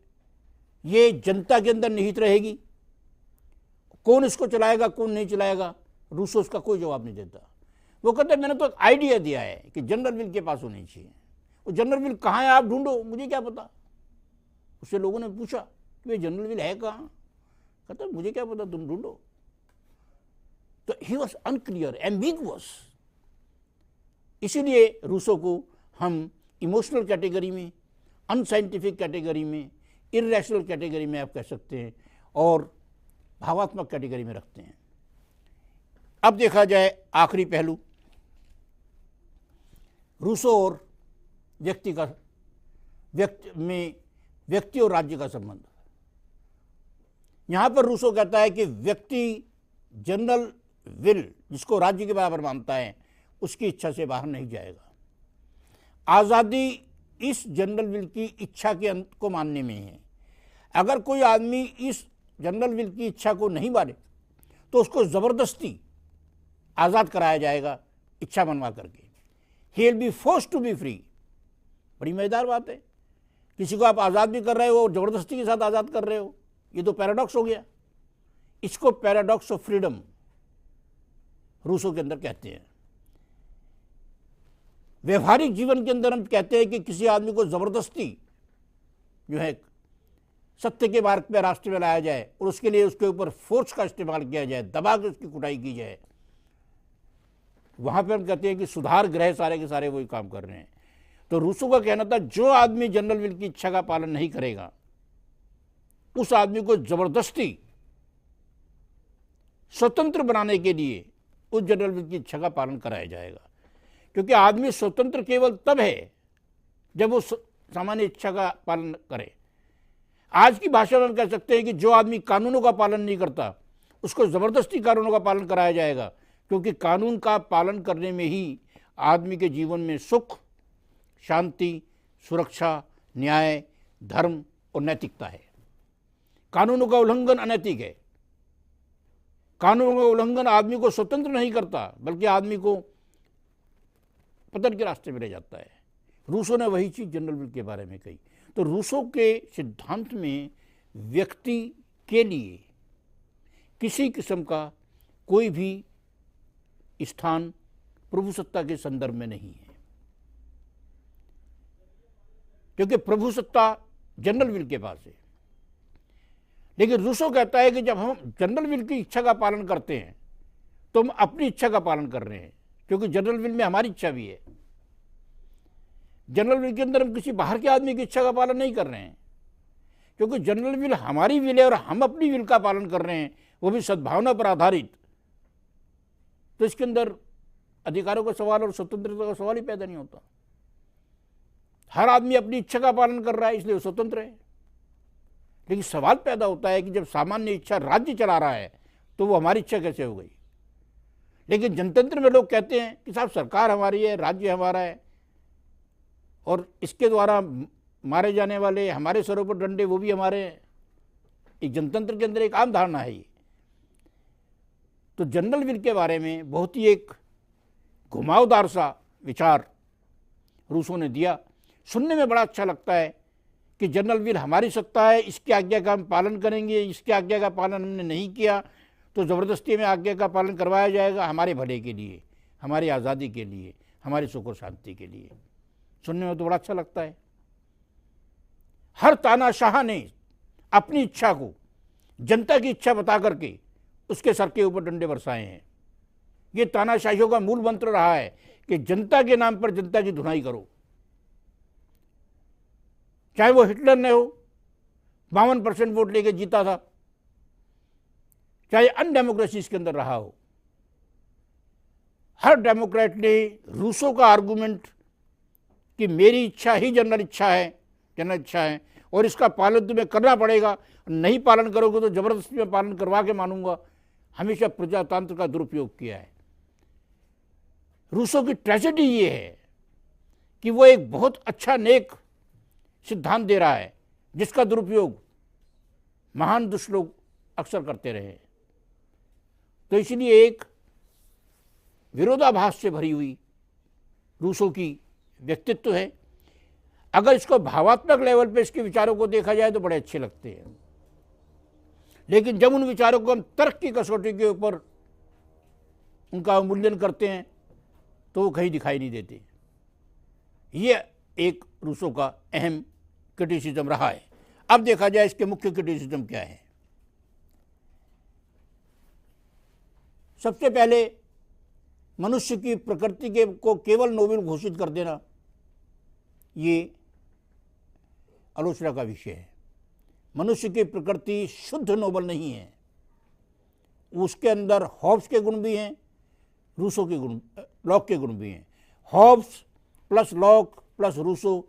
ये जनता के अंदर निहित रहेगी। कौन इसको चलाएगा कौन नहीं चलाएगा, रूसो उसका कोई जवाब नहीं देता। वो कहते हैं मैंने तो एक आइडिया दिया है कि जनरल विल के पास होनी चाहिए। वो जनरल विल कहाँ है आप ढूंढो, मुझे क्या पता। उससे लोगों ने पूछा कि जनरल विल है कहाँ, कहता मुझे क्या पता, तुम ढूंढो। तो ही वॉज अनक्लियर, एम्बिगुअस। इसीलिए रूसो को हम इमोशनल कैटेगरी में, अनसाइंटिफिक कैटेगरी में, इरेशनल कैटेगरी में आप कह सकते हैं, और भावात्मक कैटेगरी में रखते हैं। अब देखा जाए आखिरी पहलू, रूसो और व्यक्ति और राज्य का संबंध। यहां पर रूसो कहता है कि व्यक्ति जनरल विल, जिसको राज्य के बराबर मानता है, उसकी इच्छा से बाहर नहीं जाएगा। आज़ादी इस जनरल विल की इच्छा के अंत को मानने में है। अगर कोई आदमी इस जनरल विल की इच्छा को नहीं माने तो उसको ज़बरदस्ती आज़ाद कराया जाएगा इच्छा मनवा करके। He will be forced to be free. बड़ी मज़ेदार बात है, किसी को आप आज़ाद भी कर रहे हो और ज़बरदस्ती के साथ आज़ाद कर रहे हो, ये तो पैराडॉक्स हो गया। इसको पैराडॉक्स ऑफ फ्रीडम रूसों के अंदर कहते हैं। व्यवहारिक जीवन के अंदर हम कहते हैं कि किसी आदमी को ज़बरदस्ती जो है सत्य के मार्ग पर रास्ते में लाया जाए और उसके लिए उसके ऊपर फोर्स का इस्तेमाल किया जाए, दबा के उसकी कुटाई की जाए, वहां पर हम कहते हैं कि सुधार गृह सारे के सारे वही काम कर रहे हैं। तो रूसों का कहना था जो आदमी जनरल विल की इच्छा का पालन नहीं करेगा उस आदमी को जबरदस्ती स्वतंत्र बनाने के लिए उस जनरल विल की इच्छा का पालन कराया जाएगा। क्योंकि आदमी स्वतंत्र केवल तब है जब वो सामान्य इच्छा का पालन करे। आज की भाषा में हम कह सकते हैं कि जो आदमी कानूनों का पालन नहीं करता उसको ज़बरदस्ती कानूनों का पालन कराया जाएगा, क्योंकि कानून का पालन करने में ही आदमी के जीवन में सुख, शांति, सुरक्षा, न्याय, धर्म और नैतिकता है। कानूनों का उल्लंघन अनैतिक है। कानूनों का उल्लंघन आदमी को स्वतंत्र नहीं करता बल्कि आदमी को पतन के रास्ते में ले जाता है। रूसों ने वही चीज़ जनरल विल के बारे में कही। तो रूसों के सिद्धांत में व्यक्ति के लिए किसी किस्म का कोई भी स्थान प्रभुसत्ता के संदर्भ में नहीं है, क्योंकि प्रभुसत्ता जनरल विल के पास है। लेकिन रूसो कहता है कि जब हम जनरल विल की इच्छा का पालन करते हैं तो हम अपनी इच्छा का पालन कर रहे हैं, क्योंकि जनरल विल में हमारी इच्छा भी है। जनरल विल के अंदर हम किसी बाहर के आदमी की इच्छा का पालन नहीं कर रहे हैं, क्योंकि जनरल विल हमारी विल है और हम अपनी विल का पालन कर रहे हैं, वो भी सद्भावना पर आधारित। तो इसके अंदर अधिकारों का सवाल और स्वतंत्रता का सवाल ही पैदा नहीं होता। हर आदमी अपनी इच्छा का पालन कर रहा है, इसलिए वो स्वतंत्र है। लेकिन सवाल पैदा होता है कि जब सामान्य इच्छा राज्य चला रहा है तो वो हमारी इच्छा कैसे हो गई। लेकिन जनतंत्र में लोग कहते हैं कि साहब सरकार हमारी है, राज्य हमारा है, और इसके द्वारा मारे जाने वाले हमारे सरों पर डंडे वो भी हमारे हैं। एक जनतंत्र के अंदर एक आम धारणा है ये। तो जनरल विल के बारे में बहुत ही एक घुमावदार सा विचार रूसों ने दिया। सुनने में बड़ा अच्छा लगता है कि जनरल विल हमारी सत्ता है, इसकी आज्ञा का हम पालन करेंगे, इसकी आज्ञा का पालन हमने नहीं किया तो ज़बरदस्ती में आज्ञा का पालन करवाया जाएगा, हमारे भले के लिए, हमारी आज़ादी के लिए, हमारी सुख और शांति के लिए। सुनने में तो बड़ा अच्छा लगता है। हर तानाशाह ने अपनी इच्छा को जनता की इच्छा बता करके उसके सर के ऊपर डंडे बरसाए हैं। ये तानाशाहियों का मूल मंत्र रहा है कि जनता के नाम पर जनता की धुनाई करो। चाहे वो हिटलर ने हो, 52% वोट लेके जीता था, चाहे अनडेमोक्रेसी इसके अंदर रहा हो, हर डेमोक्रेट ने रूसों का आर्गुमेंट कि मेरी इच्छा ही जनरल इच्छा है और इसका पालन तुम्हें करना पड़ेगा, नहीं पालन करोगे तो जबरदस्ती में पालन करवा के मानूंगा, हमेशा प्रजातंत्र का दुरुपयोग किया है। रूसों की ट्रेजेडी ये है कि वो एक बहुत अच्छा नेक सिद्धांत दे रहा है जिसका दुरुपयोग महान दुष्ट लोग अक्सर करते रहे। तो इसलिए एक विरोधाभास से भरी हुई रूसों की व्यक्तित्व है। अगर इसको भावात्मक लेवल पे इसके विचारों को देखा जाए तो बड़े अच्छे लगते हैं, लेकिन जब उन विचारों को हम तर्क की कसौटी के ऊपर उनका अवमूल्यन करते हैं तो वो कहीं दिखाई नहीं देते। ये एक रूसों का अहम क्रिटिसिज्म रहा है। अब देखा जाए इसके मुख्य क्रिटिसिज्म क्या है। सबसे पहले मनुष्य की प्रकृति के को केवल नोबेल घोषित कर देना, ये आलोचना का विषय है। मनुष्य की प्रकृति शुद्ध नोबल नहीं है, उसके अंदर हॉब्स के गुण भी हैं, रूसो के गुण, लॉक के गुण भी हैं। Hobbes plus Locke plus Rousseau,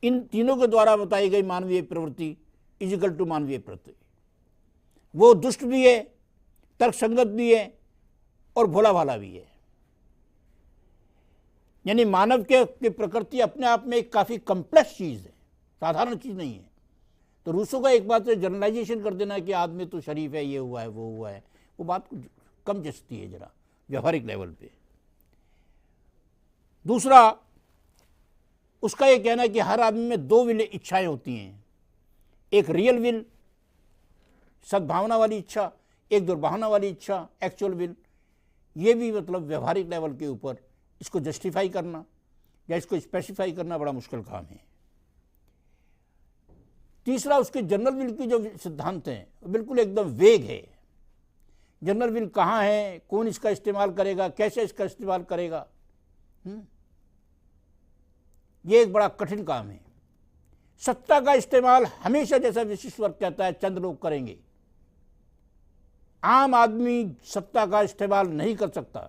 इन तीनों के द्वारा बताई गई मानवीय प्रवृत्ति इजिकल टू मानवीय प्रवृत्ति। वो दुष्ट भी है, तर्कसंगत भी है और भोला भाला भी है। यानी मानव के प्रकृति अपने आप में एक काफ़ी कम्प्लेक्स चीज़ है, साधारण चीज़ नहीं है। तो रूसों का एक बात से जनरलाइजेशन कर देना कि आदमी तो शरीफ है, ये हुआ है वो हुआ है, वो बात कम जचती है जरा व्यवहारिक लेवल पे। दूसरा, उसका ये कहना है कि हर आदमी में दो विल इच्छाएं होती हैं, एक रियल विल सद्भावना वाली इच्छा, एक दुर्भावना वाली इच्छा एक्चुअल विल। ये भी मतलब व्यवहारिक लेवल के ऊपर इसको जस्टिफाई करना या इसको स्पेसिफाई करना बड़ा मुश्किल काम है। तीसरा, उसके जनरल विल की जो सिद्धांत हैं बिल्कुल एकदम वेग है। जनरल विल कहाँ है, कौन इसका इस्तेमाल करेगा, कैसे इसका इस्तेमाल करेगा, ये एक बड़ा कठिन काम है। सत्ता का इस्तेमाल हमेशा, जैसा विशिष्ट वर्ग कहता है, चंद लोग करेंगे। आम आदमी सत्ता का इस्तेमाल नहीं कर सकता,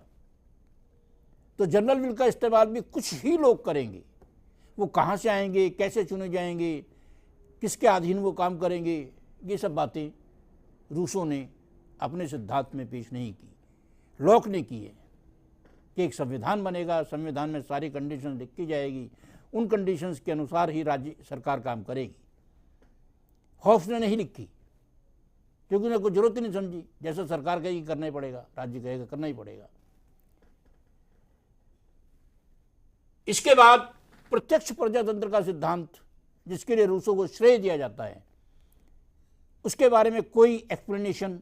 तो जनरल विल का इस्तेमाल भी कुछ ही लोग करेंगे। वो कहाँ से आएंगे, कैसे चुने जाएंगे, किसके अधीन वो काम करेंगे, ये सब बातें रूसों ने अपने सिद्धांत में पेश नहीं की। लॉक ने की है कि एक संविधान बनेगा, संविधान में सारी कंडीशन लिखी जाएगी, उन कंडीशंस के अनुसार ही राज्य सरकार काम करेगी। हॉब्स ने नहीं लिखी, क्योंकि उन्हें कोई जरूरत ही नहीं समझी, जैसा सरकार कहेगी करना ही पड़ेगा, राज्य कहेगा करना ही पड़ेगा। इसके बाद प्रत्यक्ष प्रजातंत्र का सिद्धांत, जिसके लिए रूसों को श्रेय दिया जाता है, उसके बारे में कोई एक्सप्लेनेशन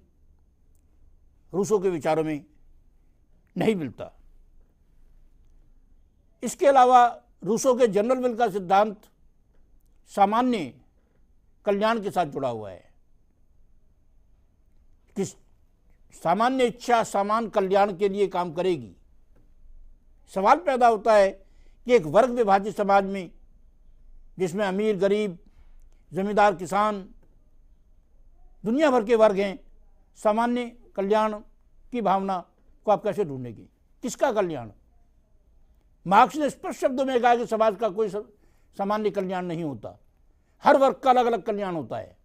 रूसों के विचारों में नहीं मिलता। इसके अलावा रूसों के जनरल विल का सिद्धांत सामान्य कल्याण के साथ जुड़ा हुआ है कि सामान्य इच्छा सामान्य कल्याण के लिए काम करेगी। सवाल पैदा होता है कि एक वर्ग विभाजित समाज में, जिसमें अमीर गरीब जमींदार किसान दुनिया भर के वर्ग हैं, सामान्य कल्याण की भावना को आप कैसे ढूंढेंगे? किसका कल्याण? मार्क्स ने स्पष्ट शब्दों में कहा कि समाज का कोई सामान्य कल्याण नहीं होता, हर वर्ग का अलग अलग कल्याण होता है,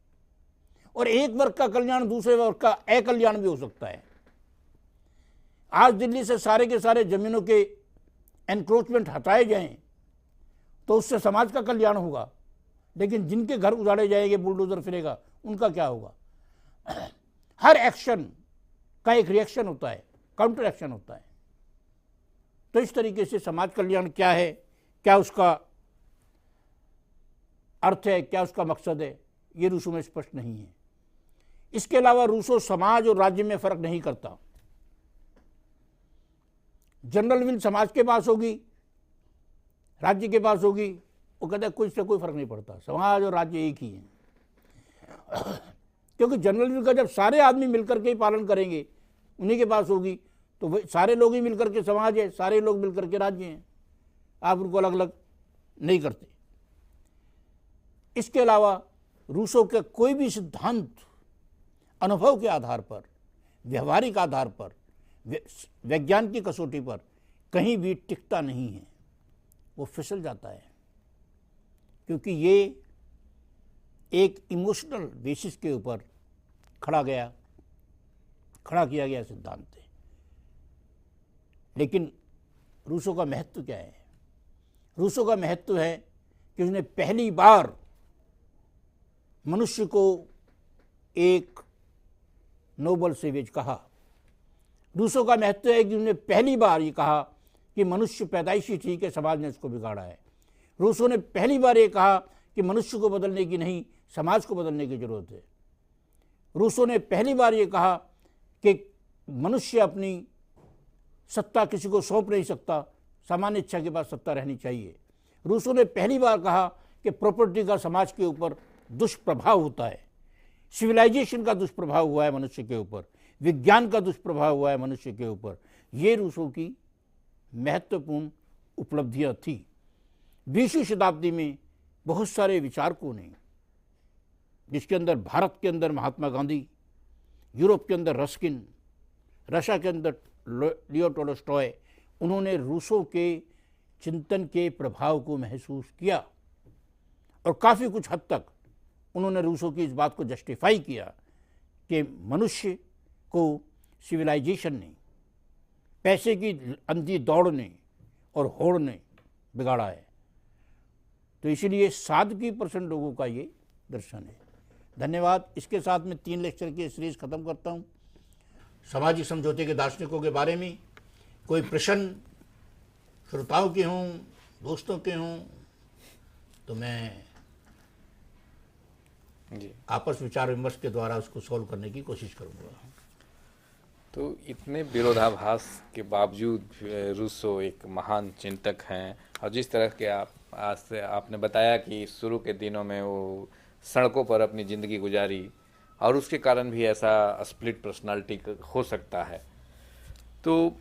और एक वर्ग का कल्याण दूसरे वर्ग का अकल्याण भी हो सकता है। आज दिल्ली से सारे के सारे जमीनों के एनक्रोचमेंट हटाए जाएं तो उससे समाज का कल्याण होगा, लेकिन जिनके घर उजाड़े जाएंगे, बुलडोजर फिरेगा, उनका क्या होगा? हर एक्शन का एक रिएक्शन होता है, काउंटर एक्शन होता है। तो इस तरीके से समाज कल्याण क्या है, क्या उसका अर्थ है, क्या उसका मकसद है, ये रूसों में स्पष्ट नहीं है। इसके अलावा रूसों समाज और राज्य में फर्क नहीं करता। जनरल विल समाज के पास होगी, राज्य के पास होगी, वो कहता है कोई से कोई फर्क नहीं पड़ता, समाज और राज्य एक ही है। क्योंकि जनरल विल का जब सारे आदमी मिलकर के ही पालन करेंगे, उन्हीं के पास होगी, तो वही सारे लोग ही मिलकर के समाज है, सारे लोग मिलकर के राज्य हैं, आप उनको अलग अलग नहीं करते। इसके अलावा रूसों के कोई भी सिद्धांत अनुभव के आधार पर, व्यवहारिक आधार पर, विज्ञान की कसौटी पर कहीं भी टिकता नहीं है, वो फिसल जाता है, क्योंकि ये एक इमोशनल बेसिस के ऊपर खड़ा किया गया सिद्धांत है। लेकिन रूसों का महत्व क्या है? रूसों का महत्व है कि उसने पहली बार मनुष्य को एक नोबल सेवेज कहा। रूसों का महत्व है कि उन्होंने पहली बार ये कहा कि मनुष्य पैदाइशी ठीक है, समाज ने उसको बिगाड़ा है। रूसों ने पहली बार ये कहा कि मनुष्य को बदलने की नहीं, समाज को बदलने की जरूरत है। रूसों ने पहली बार ये कहा कि मनुष्य अपनी सत्ता किसी को सौंप नहीं सकता, सामान्य इच्छा के पास सत्ता रहनी चाहिए। रूसों ने पहली बार कहा कि प्रॉपर्टी का समाज के ऊपर दुष्प्रभाव होता है, सिविलाइजेशन का दुष्प्रभाव हुआ है मनुष्य के ऊपर, विज्ञान का दुष्प्रभाव हुआ है मनुष्य के ऊपर। ये रूसों की महत्वपूर्ण उपलब्धियां थी। 20वीं शताब्दी में बहुत सारे विचारकों ने, जिसके अंदर भारत के अंदर महात्मा गांधी, यूरोप के अंदर रस्किन, रशिया के अंदर लियो टोल्स्टॉय, उन्होंने रूसों के चिंतन के प्रभाव को महसूस किया और काफ़ी कुछ हद तक उन्होंने रूसों की इस बात को जस्टिफाई किया कि मनुष्य को सिविलाइजेशन ने, पैसे की अंधी दौड़ ने और होड़ ने बिगाड़ा है। तो इसीलिए सादगी % लोगों का ये दर्शन है। धन्यवाद। इसके साथ मैं 3 लेक्चर की सीरीज ख़त्म करता हूँ। सामाजिक समझौते के दार्शनिकों के बारे में कोई प्रश्न श्रोताओं के हों, दोस्तों के हों, तो मैं जी आपस विचार विमर्श के द्वारा उसको सॉल्व करने की कोशिश करूँगा। तो इतने विरोधाभास के बावजूद रूसो एक महान चिंतक हैं, और जिस तरह के आप आज से आपने बताया कि शुरू के दिनों में वो सड़कों पर अपनी ज़िंदगी गुजारी और उसके कारण भी ऐसा स्प्लिट पर्सनालिटी हो सकता है, तो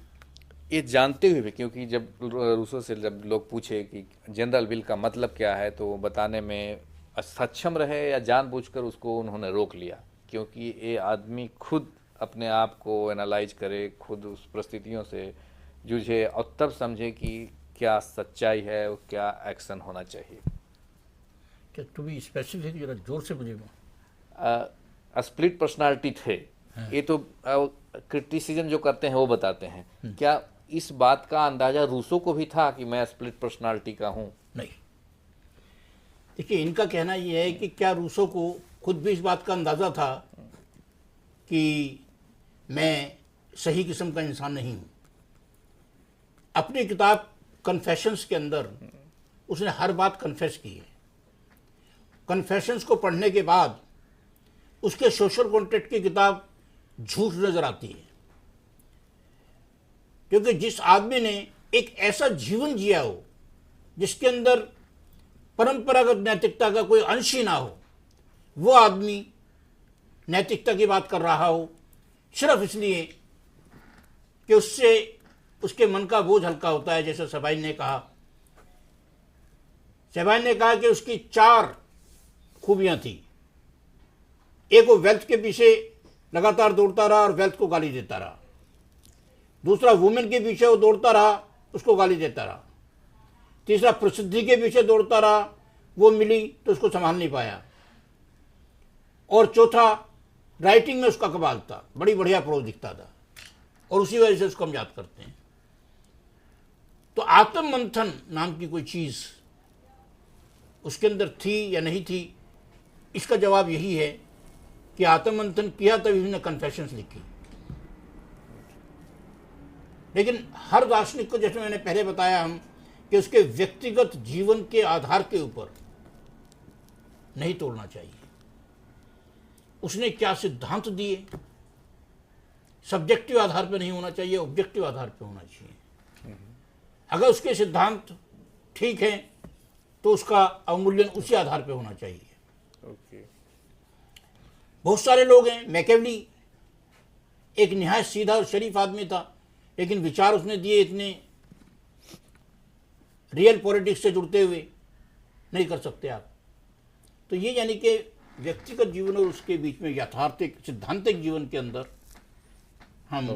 ये जानते हुए भी, क्योंकि जब रूसो से जब लोग पूछे कि जनरल विल का मतलब क्या है, तो वो बताने में सक्षम रहे या जानबूझकर उसको उन्होंने रोक लिया, क्योंकि ये आदमी खुद अपने आप को एनालाइज करे, खुद उस परिस्थितियों से जूझे और तब समझे कि क्या सच्चाई है और क्या एक्शन होना चाहिए। क्या टू बी स्पेसिफिक, जरा जोर से मुझे। स्प्लिट पर्सनालिटी थे, ये तो क्रिटिसिज्म जो करते हैं वो बताते हैं। क्या इस बात का अंदाजा रूसो को भी था कि मैं स्प्लिट पर्सनालिटी का हूँ? नहीं, देखिए इनका कहना यह है कि क्या रूसो को खुद भी इस बात का अंदाज़ा था कि मैं सही किस्म का इंसान नहीं हूँ। अपनी किताब कन्फेशंस के अंदर उसने हर बात कन्फेस की है। कन्फेशंस को पढ़ने के बाद उसके सोशल कॉन्ट्रैक्ट की किताब झूठ नजर आती है, क्योंकि जिस आदमी ने एक ऐसा जीवन जिया हो जिसके अंदर परंपरागत नैतिकता का कोई अंश ही ना हो, वो आदमी नैतिकता की बात कर रहा हो सिर्फ इसलिए कि उससे उसके मन का बोझ हल्का होता है। जैसे सबाइन ने कहा कि उसकी 4 खूबियां थी। एक, वो वेल्थ के पीछे लगातार दौड़ता रहा और वेल्थ को गाली देता रहा। दूसरा, वुमेन के पीछे वो दौड़ता रहा, उसको गाली देता रहा। तीसरा, प्रसिद्धि के पीछे दौड़ता रहा, वो मिली तो उसको संभाल नहीं पाया। और चौथा, राइटिंग में उसका कमाल था, बड़ी बढ़िया प्रोज दिखता था और उसी वजह से उसको हम याद करते हैं। तो आत्म मंथन नाम की कोई चीज उसके अंदर थी या नहीं थी, इसका जवाब यही है कि आत्म मंथन किया तभी उसने कन्फेशंस लिखी। लेकिन हर दार्शनिक को, जैसे मैंने पहले बताया हम, कि उसके व्यक्तिगत जीवन के आधार के ऊपर नहीं तोड़ना चाहिए। उसने क्या सिद्धांत दिए, सब्जेक्टिव आधार पर नहीं होना चाहिए, ऑब्जेक्टिव आधार पर होना चाहिए। अगर उसके सिद्धांत ठीक हैं तो उसका अवमूल्यन उसी आधार पर होना चाहिए। बहुत सारे लोग हैं, मैकेवली एक निहायत सीधा और शरीफ आदमी था, लेकिन विचार उसने दिए इतने रियल पॉलिटिक्स से जुड़ते हुए नहीं कर सकते आप। तो ये यानी कि व्यक्तिगत जीवन और उसके बीच में यथार्थिक सिद्धांतिक जीवन के अंदर हम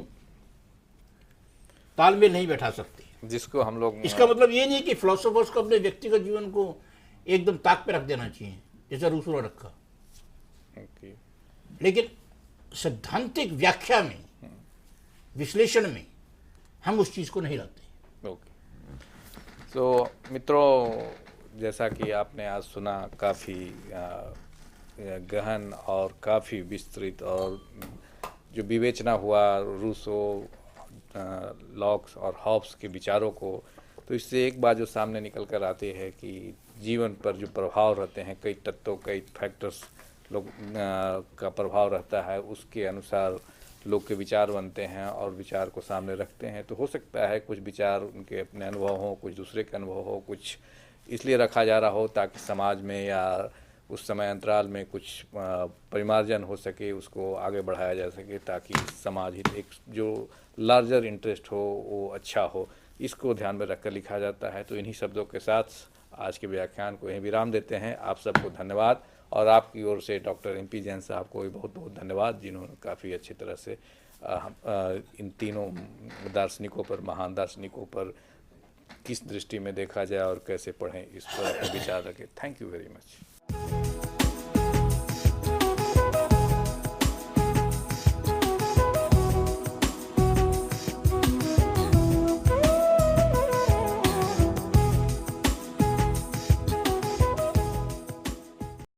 तालमेल नहीं बैठा सकते, जिसको हम लोग, इसका मतलब ये नहीं कि फिलोसोफर्स को अपने व्यक्तिगत जीवन को एकदम ताक पे रख देना चाहिए जैसा रूसो ने रखा। लेकिन सैद्धांतिक व्याख्या में, विश्लेषण में हम उस चीज को नहीं लाते। तो मित्रों, जैसा कि आपने आज सुना, काफ़ी गहन और काफ़ी विस्तृत और जो विवेचना हुआ रूसो, लॉक्स और हॉब्स के विचारों को, तो इससे एक बात जो सामने निकल कर आती है कि जीवन पर जो प्रभाव रहते हैं, कई तत्वों, कई फैक्टर्स लोग का प्रभाव रहता है, उसके अनुसार लोग के विचार बनते हैं और विचार को सामने रखते हैं। तो हो सकता है कुछ विचार उनके अपने अनुभव हों, कुछ दूसरे के अनुभव हो, कुछ इसलिए रखा जा रहा हो ताकि समाज में या उस समय अंतराल में कुछ परिमार्जन हो सके, उसको आगे बढ़ाया जा सके, ताकि समाज हित, एक जो लार्जर इंटरेस्ट हो वो अच्छा हो, इसको ध्यान में रखकर लिखा जाता है। तो इन्हीं शब्दों के साथ आज के व्याख्यान को यहीं विराम देते हैं। आप सबको धन्यवाद, और आपकी ओर से डॉक्टर MP जैन साहब को भी बहुत बहुत धन्यवाद, जिन्होंने काफ़ी अच्छी तरह से इन तीनों दार्शनिकों पर, महान दार्शनिकों पर किस दृष्टि में देखा जाए और कैसे पढ़ें, इस पर विचार रखें। Thank you very much.